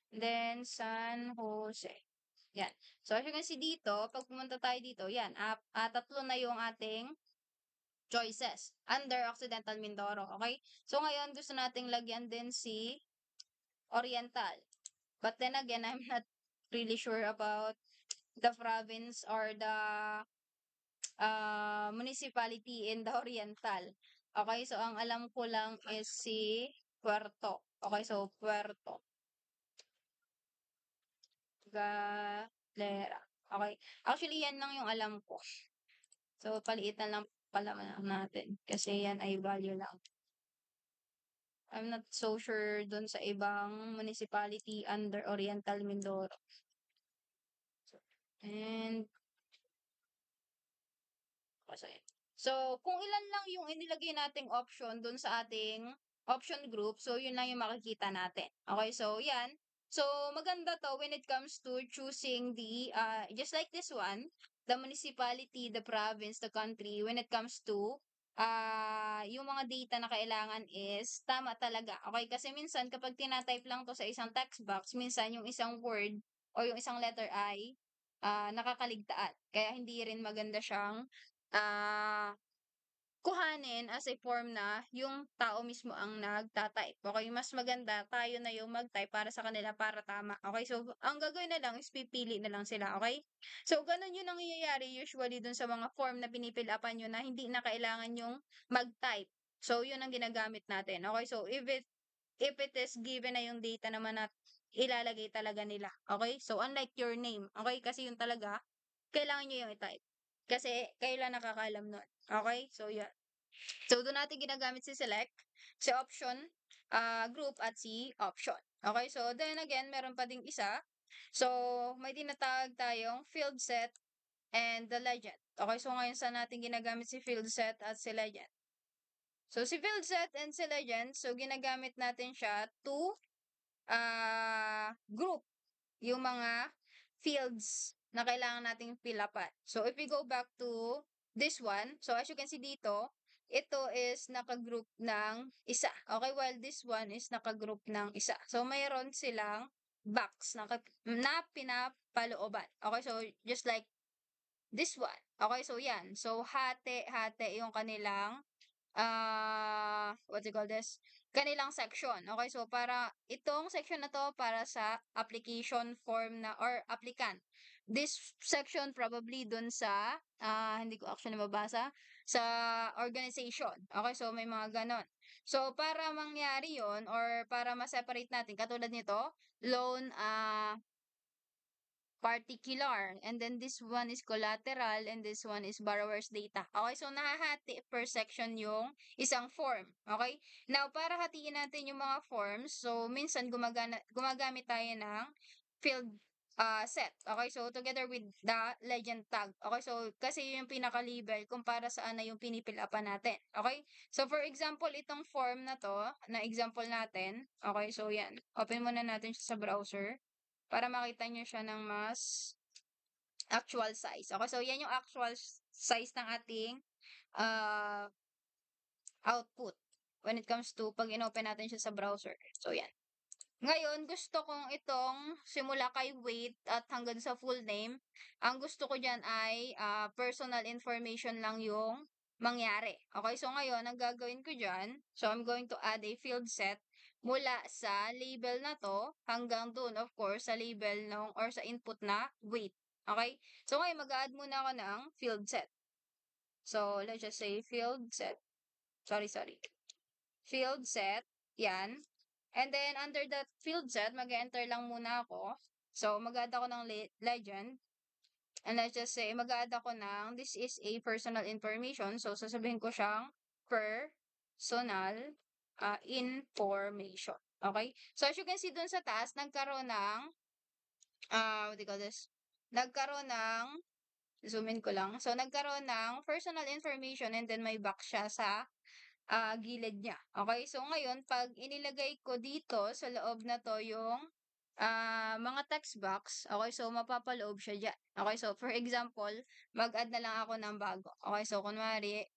[SPEAKER 1] Then, San Jose. Yan. So, as you can see dito, pag pumunta tayo dito, yan. Tatlo na yung ating choices under Occidental Mindoro. Okay? So, ngayon, gusto nating lagyan din si Oriental. But then again, I'm not really sure about the province or the municipality in the Oriental. Okay, so ang alam ko lang is si Puerto. Okay, so Puerto Galera. Okay. Actually, yan lang yung alam ko. So, paliitan lang pala natin. Kasi yan ay value lang. I'm not so sure dun sa ibang municipality under Oriental Mindoro. And kasi. So, kung ilan lang yung inilagay nating option dun sa ating option group, so yun lang yung makikita natin. Okay, so yan. So, maganda to when it comes to choosing the, just like this one, the municipality, the province, the country, when it comes to, yung mga data na kailangan is tama talaga. Okay, kasi minsan kapag tinatype lang to sa isang text box, minsan yung isang word or yung isang letter I, nakakaligtaan. Kaya hindi rin maganda siyang ah, kuhanin as a form na yung tao mismo ang nagta-type. Okay, mas maganda tayo na yung mag-type para sa kanila para tama. Okay, so ang gagawin na lang is pipili na lang sila, okay? So ganun yun ang nangyayari usually dun sa mga form na pinipilapan nyo na hindi na kailangan yung mag-type. So yun ang ginagamit natin. Okay, so if it is given na yung data naman na ilalagay talaga nila. Okay? So, unlike your name. Okay? Kasi yun talaga, kailangan nyo yung i-type. Kasi, kayo lang nakakaalam nun. Okay? So, yan. So, doon natin ginagamit si select, si option, group, at si option. Okay? So, then again, meron pa ding isa. So, may tinatawag tayong field set and the legend. Okay? So, ngayon sa natin ginagamit si field set at si legend. So, si field set and si legend, so ginagamit natin siya to group yung mga fields na kailangan nating fill upan. So, if we go back to this one, so as you can see dito, ito is nakagroup ng isa. Okay, while this one is nakagroup ng isa. So, mayroon silang box na pinapalooban. Okay, so just like this one. Okay, so yan. So, hati-hati yung kanilang what do you call this? Kanilang section. Okay, so para itong section na to para sa application form na or applicant. This section probably dun sa hindi ko actually mabasa sa organization. Okay, so may mga ganon. So para mangyari yon or para ma-separate natin katulad nito, loan particular. And then this one is collateral and this one is borrower's data. Okay, so nahahati per section yung isang form. Okay? Now, para hatiin natin yung mga forms, so minsan gumagamit tayo ng field set. Okay, so together with the legend tag. Okay, so kasi yun yung pinaka-label kung para saan na yung pinipilapan natin. Okay? So for example, itong form na to, na example natin. Okay, so yan. Open muna natin siya sa browser para makita nyo siya ng mas actual size. Okay, so yan yung actual size ng ating uh, output. when it comes to pag inopen natin siya sa browser. So, yan. Ngayon, gusto kong itong simula kay weight at hanggang sa full name. Ang gusto ko dyan ay personal information lang yung mangyari. Okay, so ngayon, ang gagawin ko dyan, so I'm going to add a field set mula sa label na to hanggang dun, of course, sa label ng or sa input na weight. Okay? So ngayon, mag-add muna ako ng field set. So, let's just say field set. Sorry. Field set. Yan. And then, under that field set, mag-enter lang muna ako. So, mag-add ako ng legend. And let's just say, mag-add ako ng, this is a personal information. So, sasabihin ko siyang personal information. Okay? So, as you can see dun sa taas, nagkaroon ng, what do you call this? Nagkaroon ng, zoom in ko lang. So, nagkaroon ng personal information and then may box siya sa gilid niya. Okay? So, ngayon, pag inilagay ko dito sa loob na to yung mga text box, okay? So, mapapaloob siya dyan. Okay? So, for example, mag-add na lang ako ng bago. Okay? So, kunwari,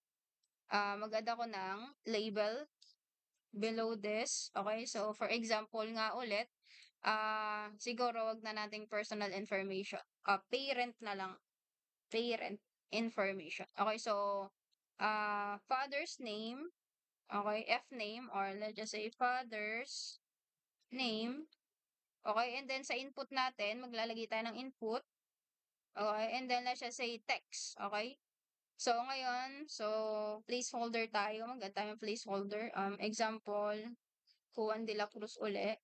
[SPEAKER 1] mag-add ako ng label below this. Okay? So, for example nga ulit, siguro wag na nating personal information. Parent na lang. Parent information. Okay? So, father's name. Okay, F name or let's just say father's name. Okay, and then sa input natin, maglalagay tayo ng input. Okay, and then let's just say text. Okay? So, ngayon, so, placeholder tayo. Mag-add tayo ng placeholder. Example, Juan de la Cruz uli.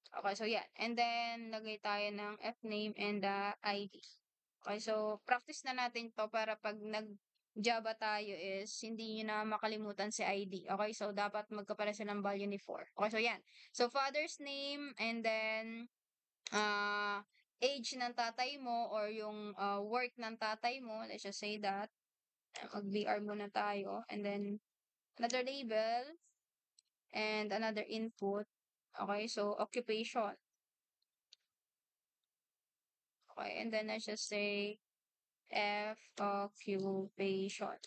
[SPEAKER 1] Okay, so yan. And then, lagay tayo ng F name and the ID. Okay, so practice na natin to para pag nag-Java tayo is hindi nyo na makalimutan si ID. Okay, so dapat magkapara sila ng value ni 4. Okay, so yan. So father's name and then age ng tatay mo or yung work ng tatay mo. Let's just say that. Mag-BR muna tayo. And then another label and another input. Okay, so occupation. Okay, and then let's just say F occupation.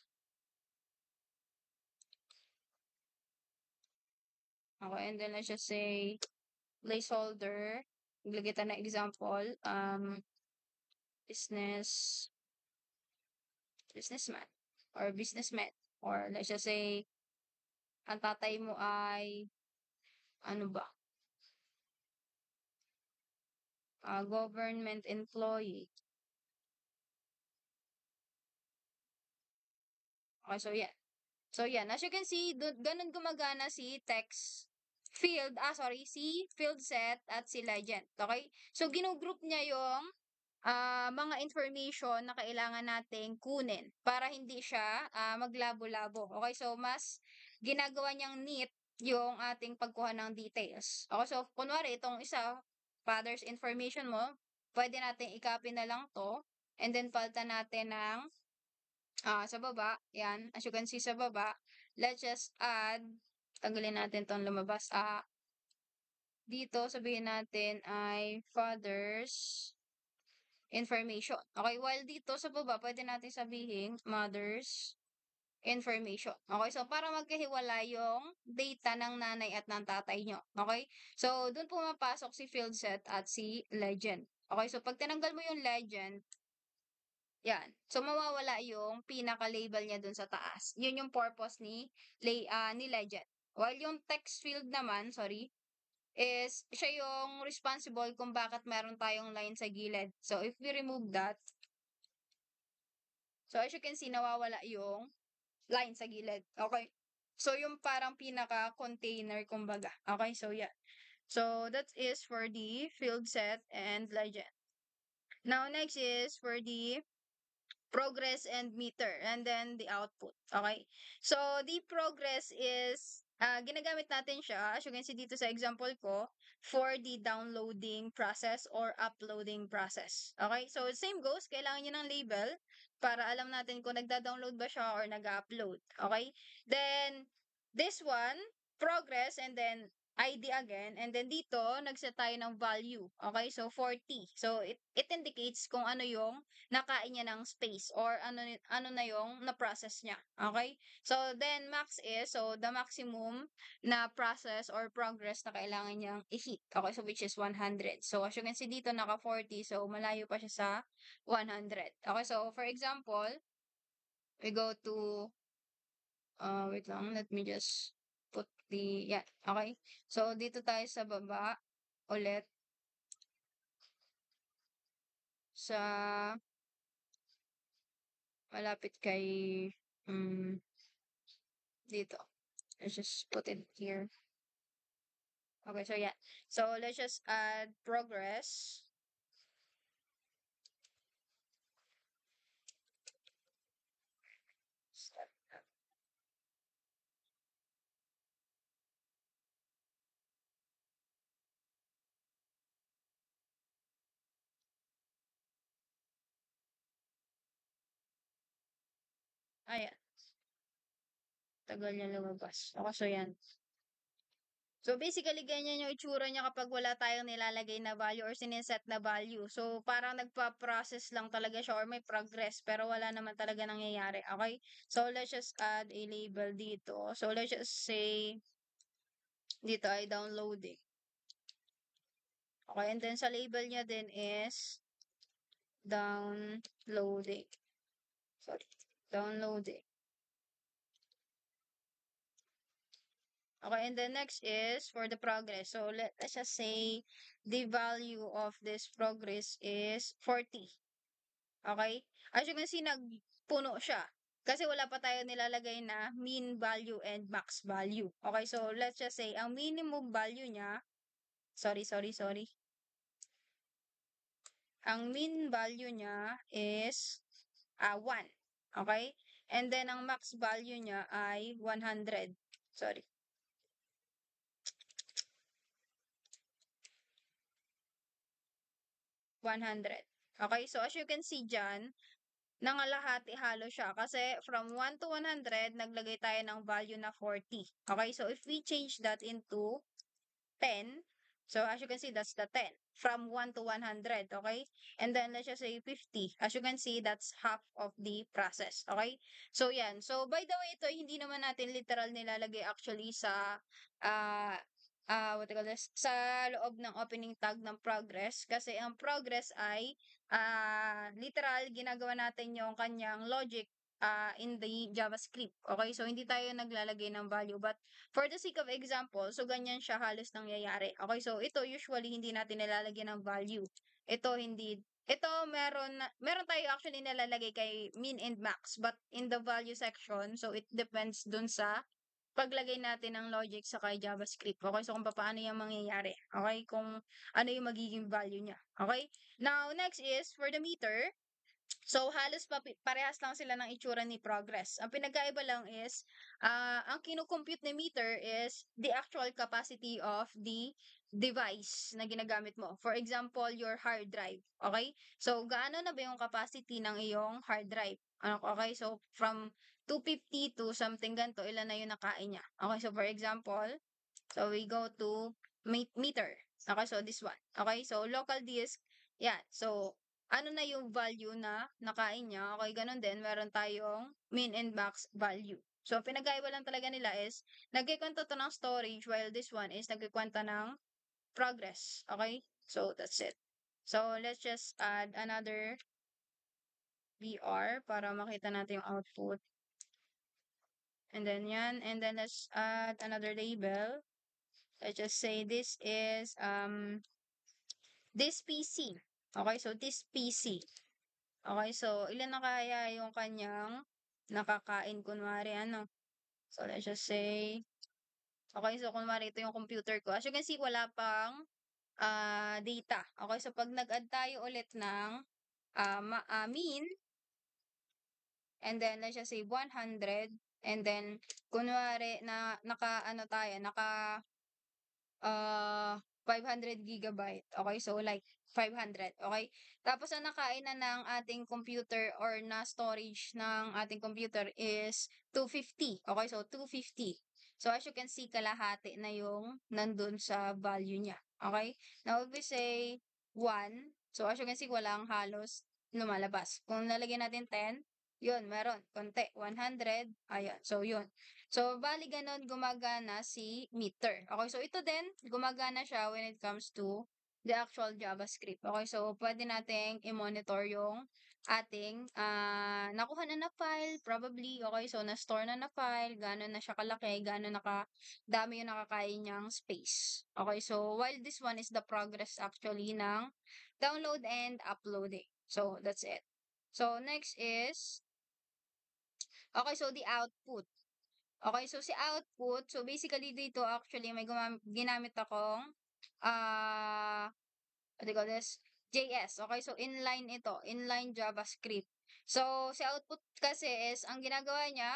[SPEAKER 1] Okay, and then let's just say placeholder. Maglagay tayo ng example. Business, businessman or businessman. Or let's just say, ang tatay mo ay, ano ba? Government employee. Okay, so yeah. So yan, as you can see, ganun gumagana si text field, si field set at si legend. Okay? So ginugroup niya yung mga information na kailangan nating kunin para hindi siya maglabo-labo. Okay? So mas ginagawa niyang neat yung ating pagkuha ng details. Okay? So kunwari itong isa, father's information mo, pwede nating i-copy na lang to and then palitan natin ng sa baba, yan, as you can see sa baba, let's just add, tanggalin natin tong lumabas, dito sabihin natin ay father's information. Okay, while dito sa baba, pwede natin sabihin mother's information. Okay, so para magkahiwala yung data ng nanay at ng tatay nyo. Okay, so dun pumapasok si field set at si legend. Okay, so pag tinanggal mo yung legend, yan. So, mawawala yung pinaka-label niya dun sa taas. Yun yung purpose ni legend. While yung text field naman, sorry, is siya yung responsible kung bakit meron tayong line sa gilid. So, if we remove that, so as you can see, nawawala yung line sa gilid. Okay? So, yung parang pinaka-container, kumbaga. Okay? So, yeah. So, that is for the field set and legend. Now, next is for the progress and meter and then the output. Okay? So, the progress is ginagamit natin siya, as you can see dito sa example ko, for the downloading process or uploading process. Okay? So, same goes, kailangan nyo ng label para alam natin kung nagda-download ba siya or nag-upload. Okay? Then, this one, progress and then ID again, and then dito, nagset tayo ng value. Okay, so 40. So, it indicates kung ano yung nakain niya ng space or ano na yung na-process niya. Okay? So, then max is, so the maximum na process or progress na kailangan niyang i-hit. Okay, so which is 100. So, as you can see dito, naka 40. So, malayo pa siya sa 100. Okay, so for example, we go to wait lang, let me just put the, yeah, okay. So, dito tayo sa baba, ulit, sa, malapit kay, dito. Let's just put it here. Okay, so yeah. So, let's just add progress. Ayan, tagal niya lumabas. Okay, so yan. So, basically, ganyan yung itsura niya kapag wala tayong nilalagay na value or siniset na value. So, parang nagpa-process lang talaga siya or may progress, pero wala naman talaga nangyayari. Okay? So, let's just add a label dito. So, let's just say, dito ay downloading. Okay? And then, sa label niya din is downloading. Sorry. Downloading. Okay, and then next is for the progress. So let's just say the value of this progress is 40. Okay? As you can see, nagpuno siya. Kasi wala pa tayo nilalagay na mean value and max value. Okay, so let's just say, ang minimum value niya, sorry. Ang mean value niya is 1. Okay? And then, ang max value niya ay 100. Sorry. 100. Okay? So, as you can see dyan, nangalahati halo siya. Kasi from 1 to 100, naglagay tayo ng value na 40. Okay? So, if we change that into 10, so as you can see, that's the 10. From 1 to 100, okay? And then, let's just say 50. As you can see, that's half of the process, okay? So, yan. So, by the way, ito, hindi naman natin literal nilalagay actually sa, uh, what do you call this? Sa loob ng opening tag ng progress. Kasi ang progress ay, literal, ginagawa natin yung kanyang logic in the JavaScript. Okay? So, hindi tayo naglalagay ng value. But, for the sake of example, so ganyan siya halos nangyayari. Okay, so ito usually hindi natin nilalagyan ng value. Ito hindi. Ito meron tayo actually nilalagay kay min and max, but in the value section, so it depends dun sa paglagay natin ng logic sa kay JavaScript. Okay, so kung paano yung mangyayari. Okay, kung ano yung magiging value niya. Okay, now next is for the meter. So, halos parehas lang sila ng itsura ni progress. Ang pinagkaiba lang is, ang kino-compute ni meter is the actual capacity of the device na ginagamit mo. For example, your hard drive. Okay? So, gaano na ba yung capacity ng iyong hard drive? Okay? So, from 250 to something ganito, ilan na yung nakain niya? Okay? So, for example, so we go to meter. Okay? So, this one. Okay? So, local disk. Yan. So, ano na yung value na nakain niya. Okay, ganun din, meron tayong min and max value. So, pinagkaiba lang talaga nila is, nagkikwento to ng storage while this one is nagkikwento ng progress. Okay? So, that's it. So, let's just add another BR para makita natin yung output. And then yan. And then let's add another label. Let's just say this is this PC. Okay, so this PC. Okay, so ilan na kaya yung kanyang nakakain kunwari ano. So let's just say, okay, so kunwari ito yung computer ko. As you can see, wala pang data. Okay, so pag nag-add tayo ulit ng mean, and then let's just say 100, and then kunwari na naka ano tayo, naka 500 gigabyte. Okay, so like 500. Okay? Tapos ang nakain na ng ating computer or na storage ng ating computer is 250. Okay, so 250. So as you can see, kalahati na yung nandun sa value niya. Okay? Now, if we say 1, so as you can see, walang halos lumalabas. Kung lalagyan natin 10, yun, meron. Konti. 100. Ayan. So, yun. So, bali ganun gumagana si meter. Okay? So, ito din, gumagana siya when it comes to the actual JavaScript. Okay? So, pwede nating i-monitor yung ating nakuha na na file, probably, okay, so na-store na na file, gano'n na siya kalaki, gano'n dami yung nakakain niyang space. Okay, so while this one is the progress actually ng download and uploading. So, that's it. So, next is, okay, so the output. Okay, so si output, so basically dito actually may ginamit akong what do you call this? JS. Okay, so inline ito, inline JavaScript. So, si output kasi is, ang ginagawa niya,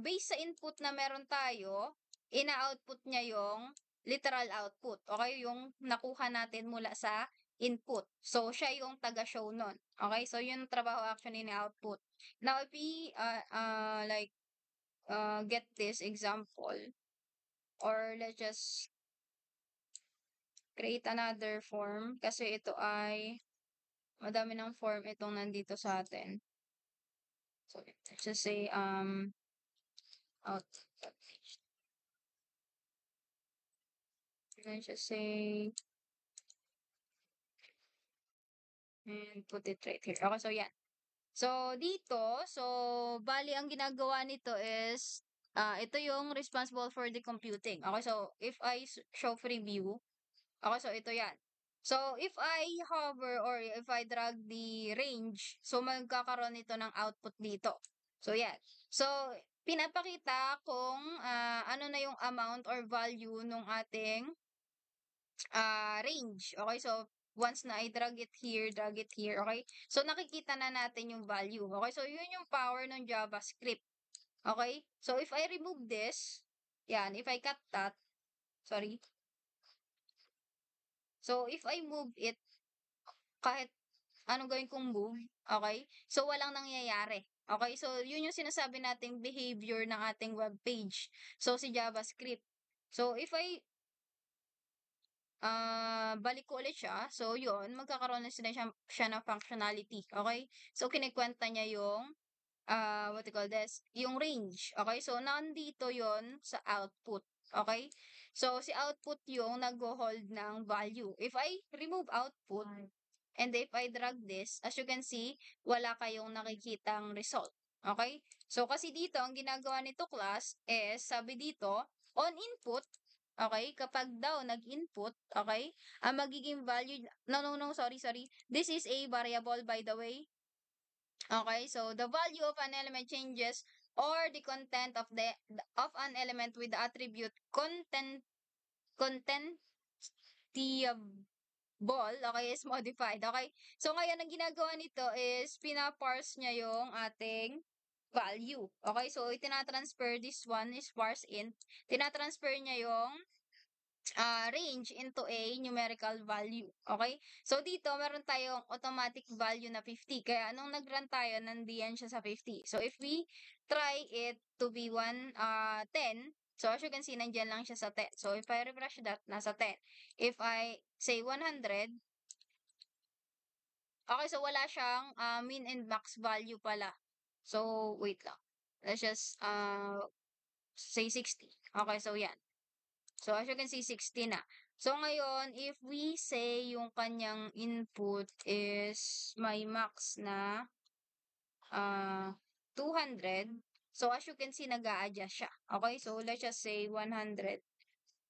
[SPEAKER 1] based sa input na meron tayo, ina-output niya yung literal output. Okay, yung nakuha natin mula sa input. So, siya yung taga-show nun. Okay, so yun yung trabaho actually ni output. Now, if we, get this example, or let's just create another form, kasi ito ay madami ng form itong nandito sa atin. So, let's just say, out. Let's just say, and put it right here. Okay, so yan. So, dito, so, bali ang ginagawa nito is, ito yung responsible for the computing. Okay, so, if I show preview, okay, so ito yan. So, if I hover or if I drag the range, so magkakaroon ito ng output dito. So, yan. So, pinapakita kung ano na yung amount or value nung ating range. Okay, so once na I drag it here, okay? So, nakikita na natin yung value. Okay, so yun yung power ng JavaScript. Okay? So, if I remove this, yan, if I cut that, sorry. So, if I move it, kahit anong gawin kong move, okay? So, walang nangyayari. Okay? So, yun yung sinasabi nating behavior ng ating web page. So, si JavaScript. So, if I balik ko ulit siya. So, yun, magkakaroon na siya ng functionality. Okay? So, kinikwenta niya yung, what you call this? Yung range. Okay? So, nandito yon sa output. Okay? So, si output yung nag-hold ng value. If I remove output, and if I drag this, as you can see, wala kayong nakikitang result. Okay? So, kasi dito, ang ginagawa nito class is, sabi dito, on input, okay, kapag daw nag-input, okay, ang magiging value, no, sorry. This is a variable, by the way. Okay, so the value of an element changes or the content of of an element with the attribute content ball, okay, is modified. Okay? So, ngayon, ang ginagawa nito is, pinaparse niya yung ating value. Okay? So, itinatransfer, this one is parse int. Tinatransfer niya yung range into a numerical value. Okay? So, dito, meron tayong automatic value na 50. Kaya, nung nag-run tayo, nandiyan siya sa 50. So, if we try it to be 10, so as you can see, nandiyan lang siya sa 10. So, if I refresh that, nasa 10. If I say 100, okay, so wala siyang min and max value pala. So, wait lang. Let's just say 60. Okay, so yan. So, as you can see, 60 na. So, ngayon, if we say yung kanyang input is may max na 200, so as you can see, nag-a-adjust siya. Okay, so let's just say 100.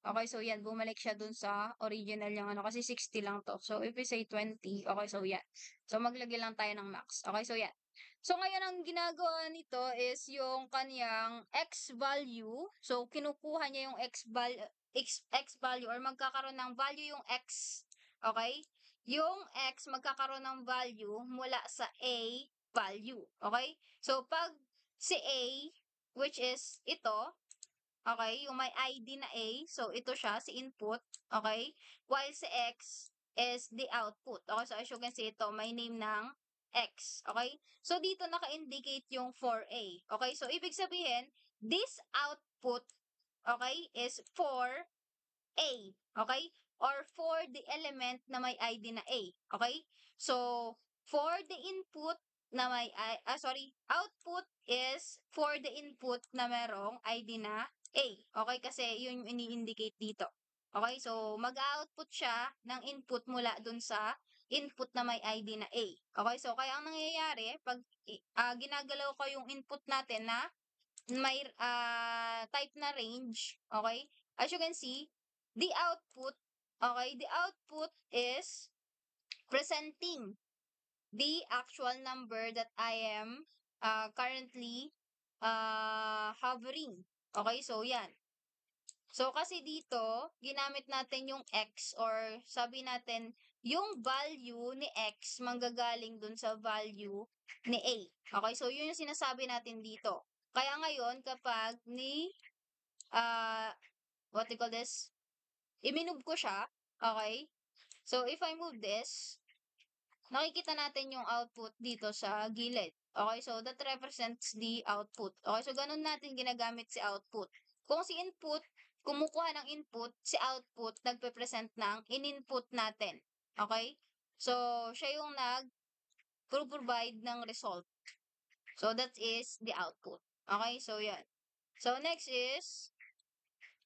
[SPEAKER 1] Okay, so yan, bumalik siya dun sa original yung ano, kasi 60 lang to. So, if we say 20, okay, so yan. So, maglagay lang tayo ng max. Okay, so yan. So, ngayon, ang ginagawa nito is yung kaniyang x value. So, kinukuha niya yung x value or magkakaroon ng value yung x. Okay? Yung x magkakaroon ng value mula sa a value. Okay? So, pag si a, which is ito, okay, yung may ID na A, so ito siya, si input, okay? While si X is the output. Okay, so as you can see, ito, may name ng X, okay? So dito naka-indicate yung for A. Okay, so ibig sabihin, this output okay, is for A, okay? Or for the element na may ID na A, okay? So, for the input na may, sorry, output is for the input na merong ID na A, okay? Kasi yun yung ini-indicate dito. Okay, so mag-output siya ng input mula dun sa input na may ID na A. Okay, so kaya ang nangyayari, pag ginagalaw ko yung input natin na may type na range, okay? As you can see, the output, okay, the output is presenting the actual number that I am currently hovering. Okay, so yan. So, kasi dito, ginamit natin yung x or sabi natin, yung value ni x manggagaling dun sa value ni A. Okay, so yun yung sinasabi natin dito. Kaya ngayon, kapag uh, what do you call this? I-move ko siya, okay? So, if I move this, nakikita natin yung output dito sa gilid. Okay, so that represents the output. Okay, so ganun natin ginagamit si output. Kung si input, kumukuha ng input, si output nagpe-present ng in-input natin. Okay? So, siya yung nag-provide ng result. So, that is the output. Okay, so yan. So, next is,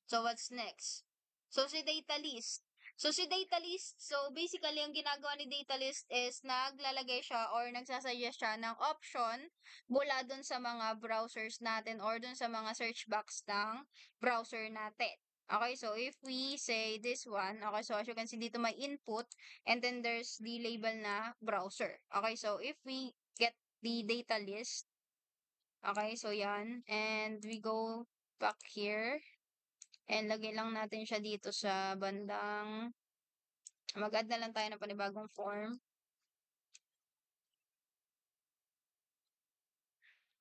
[SPEAKER 1] so what's next? So, si data list. So, si data list, so basically, ang ginagawa ni data list is naglalagay siya or nagsasuggest siya ng option mula dun sa mga browsers natin or dun sa mga search box ng browser natin. Okay, so if we say this one, okay, so as you can see dito may input and then there's the label na browser. Okay, so if we get the data list, okay, so yan, and we go back here. And lagay lang natin siya dito sa bandang, mag-add na lang tayo ng panibagong form.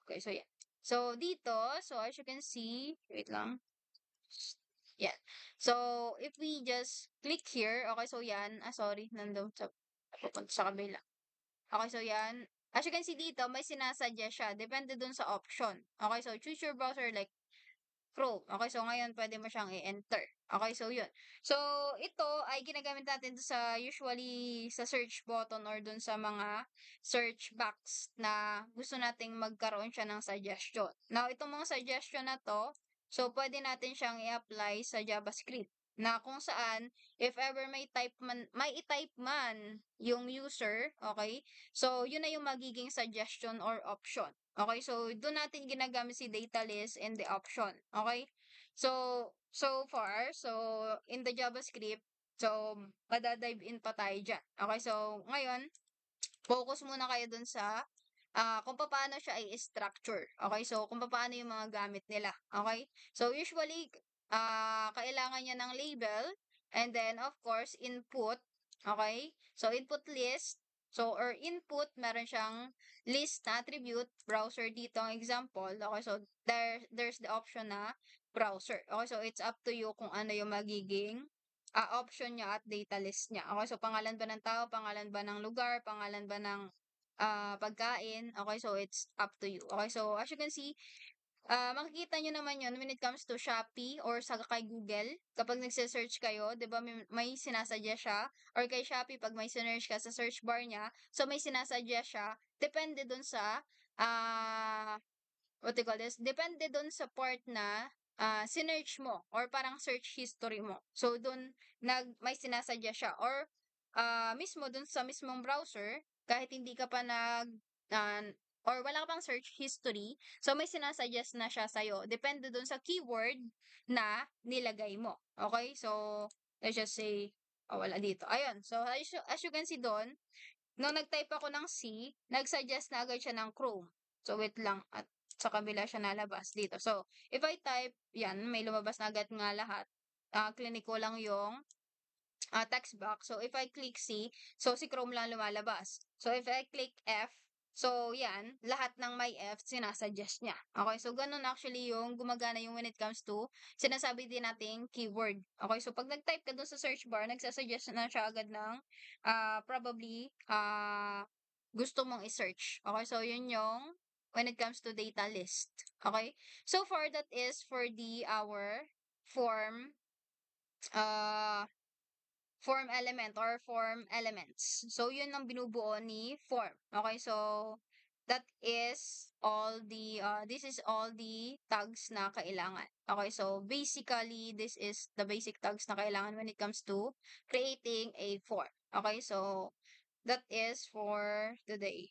[SPEAKER 1] Okay, so yeah. So, dito, so as you can see, wait lang. Yeah. So, if we just click here, okay, so yan. Sorry, nandun sa, papunta sa kabila. Okay, so yan. As you can see dito, may sinasuggest siya. Depende dun sa option. Okay, so choose your browser like Chrome. Okay, so ngayon pwede mo siyang i-enter. Okay, so yun. So, ito ay ginagamit natin sa usually sa search button or dun sa mga search box na gusto nating magkaroon siya ng suggestion. Now, itong mga suggestion na to, so pwede natin siyang i-apply sa JavaScript na kung saan if ever may i-type man yung user, okay? So, yun na yung magiging suggestion or option. Okay, so doon natin ginagamit si data list and the option. Okay? So far, so in the JavaScript, so madadive in pa tayo dyan. Okay, so ngayon, focus muna kayo dun sa kung paano siya ay structure. Okay, so kung paano yung mga gamit nila. Okay? So usually, kailangan niya ng label and then of course, input. Okay? So input list. So, or input, meron siyang list na attribute, browser dito ang example. Okay, so there's the option na browser. Okay, so it's up to you kung ano yung magiging option niya at data list niya. Okay, so pangalan ba ng tao, pangalan ba ng lugar, pangalan ba ng pagkain. Okay, so it's up to you. Okay, so as you can see, makikita nyo naman yun when it comes to Shopee or sa kay Google. Kapag nagse-search kayo, di ba may sinasuggest siya? Or kay Shopee, pag may sinearch ka sa search bar niya, so may sinasuggest siya. Depende dun sa what do you call this? Depende dun sa part na sinearch mo or parang search history mo. So, dun may sinasuggest siya. Or mismo dun sa mismong browser, kahit hindi ka pa uh, or wala ka pang search history, so may sinasuggest na siya sa'yo. Depende dun sa keyword na nilagay mo. Okay? So, let's just say, wala dito. Ayun. So, as you can see doon, nung nag-type ako ng C, nag-suggest na agad siya ng Chrome. So, wait lang. At sa kabila siya nalabas dito. So, if I type, yan, may lumabas na agad nga lahat. Clinic ko lang yung text box. So, if I click C, so si Chrome lang lumalabas. So, if I click F, so yan, lahat ng may F, sinasuggest niya. Okay, so ganun actually yung gumagana yung when it comes to sinasabi din nating keyword. Okay, so pag nag-type ka dun sa search bar, nagsasuggest na siya agad ng probably gusto mong i-search. Okay, so yun yung when it comes to data list. Okay, so far that is for the our form uh form element or form elements. So, yun ang binubuo ni form. Okay, so that is all the this is all the tags na kailangan. Okay, so basically this is the basic tags na kailangan when it comes to creating a form. Okay, so that is for today.